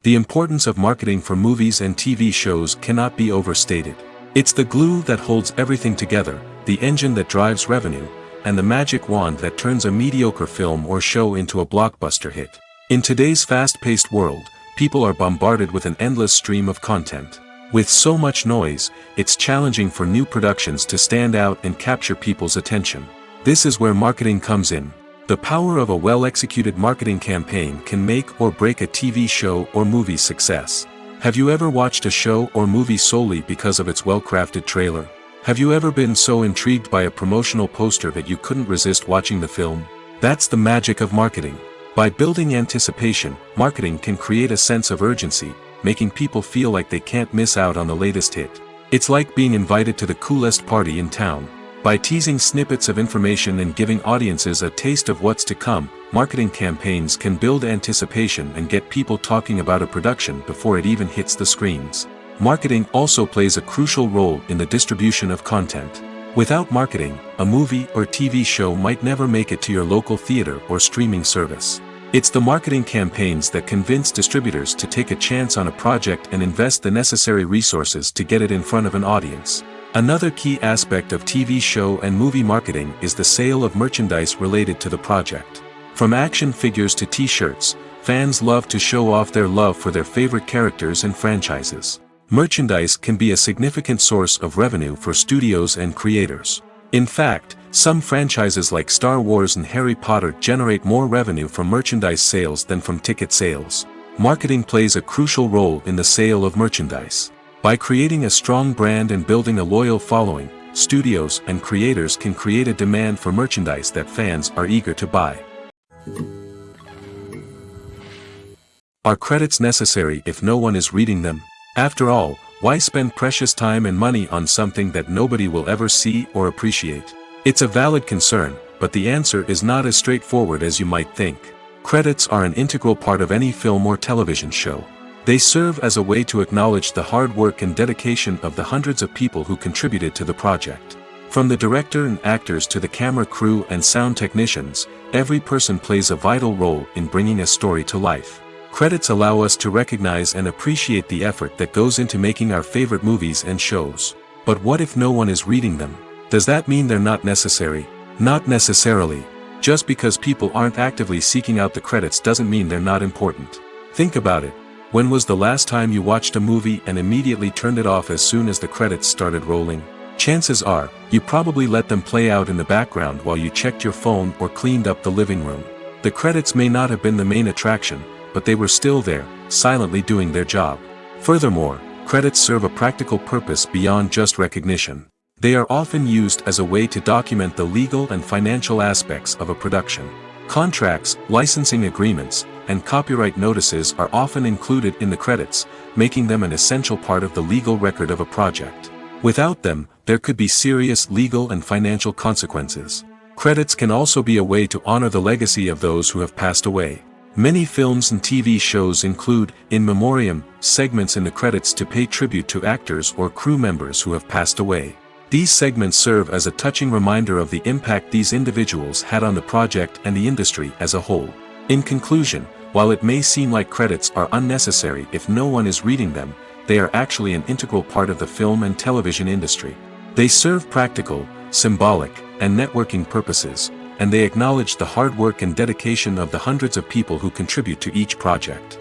The importance of marketing for movies and TV shows cannot be overstated. It's the glue that holds everything together, the engine that drives revenue, and the magic wand that turns a mediocre film or show into a blockbuster hit. In today's fast-paced world, people are bombarded with an endless stream of content. With so much noise, it's challenging for new productions to stand out and capture people's attention. This is where marketing comes in. The power of a well-executed marketing campaign can make or break a TV show or movie's success. Have you ever watched a show or movie solely because of its well-crafted trailer? Have you ever been so intrigued by a promotional poster that you couldn't resist watching the film? That's the magic of marketing. By building anticipation, marketing can create a sense of urgency, making people feel like they can't miss out on the latest hit. It's like being invited to the coolest party in town. By teasing snippets of information and giving audiences a taste of what's to come, marketing campaigns can build anticipation and get people talking about a production before it even hits the screens. Marketing also plays a crucial role in the distribution of content. Without marketing, a movie or TV show might never make it to your local theater or streaming service. It's the marketing campaigns that convince distributors to take a chance on a project and invest the necessary resources to get it in front of an audience. Another key aspect of TV show and movie marketing is the sale of merchandise related to the project. From action figures to t-shirts, fans love to show off their love for their favorite characters and franchises. Merchandise can be a significant source of revenue for studios and creators. In fact, some franchises like Star Wars and Harry Potter generate more revenue from merchandise sales than from ticket sales. Marketing plays a crucial role in the sale of merchandise. By creating a strong brand and building a loyal following, studios and creators can create a demand for merchandise that fans are eager to buy. Are credits necessary if no one is reading them? After all, why spend precious time and money on something that nobody will ever see or appreciate? It's a valid concern, but the answer is not as straightforward as you might think. Credits are an integral part of any film or television show. They serve as a way to acknowledge the hard work and dedication of the hundreds of people who contributed to the project. From the director and actors to the camera crew and sound technicians, every person plays a vital role in bringing a story to life. Credits allow us to recognize and appreciate the effort that goes into making our favorite movies and shows. But what if no one is reading them? Does that mean they're not necessary? Not necessarily. Just because people aren't actively seeking out the credits doesn't mean they're not important. Think about it. When was the last time you watched a movie and immediately turned it off as soon as the credits started rolling? Chances are, you probably let them play out in the background while you checked your phone or cleaned up the living room. The credits may not have been the main attraction, but they were still there, silently doing their job. Furthermore, credits serve a practical purpose beyond just recognition. They are often used as a way to document the legal and financial aspects of a production. Contracts, licensing agreements, and copyright notices are often included in the credits, making them an essential part of the legal record of a project. Without them, there could be serious legal and financial consequences. Credits can also be a way to honor the legacy of those who have passed away. Many films and TV shows include, in memoriam, segments in the credits to pay tribute to actors or crew members who have passed away. These segments serve as a touching reminder of the impact these individuals had on the project and the industry as a whole. In conclusion, while it may seem like credits are unnecessary if no one is reading them, they are actually an integral part of the film and television industry. They serve practical, symbolic, and networking purposes, and they acknowledge the hard work and dedication of the hundreds of people who contribute to each project.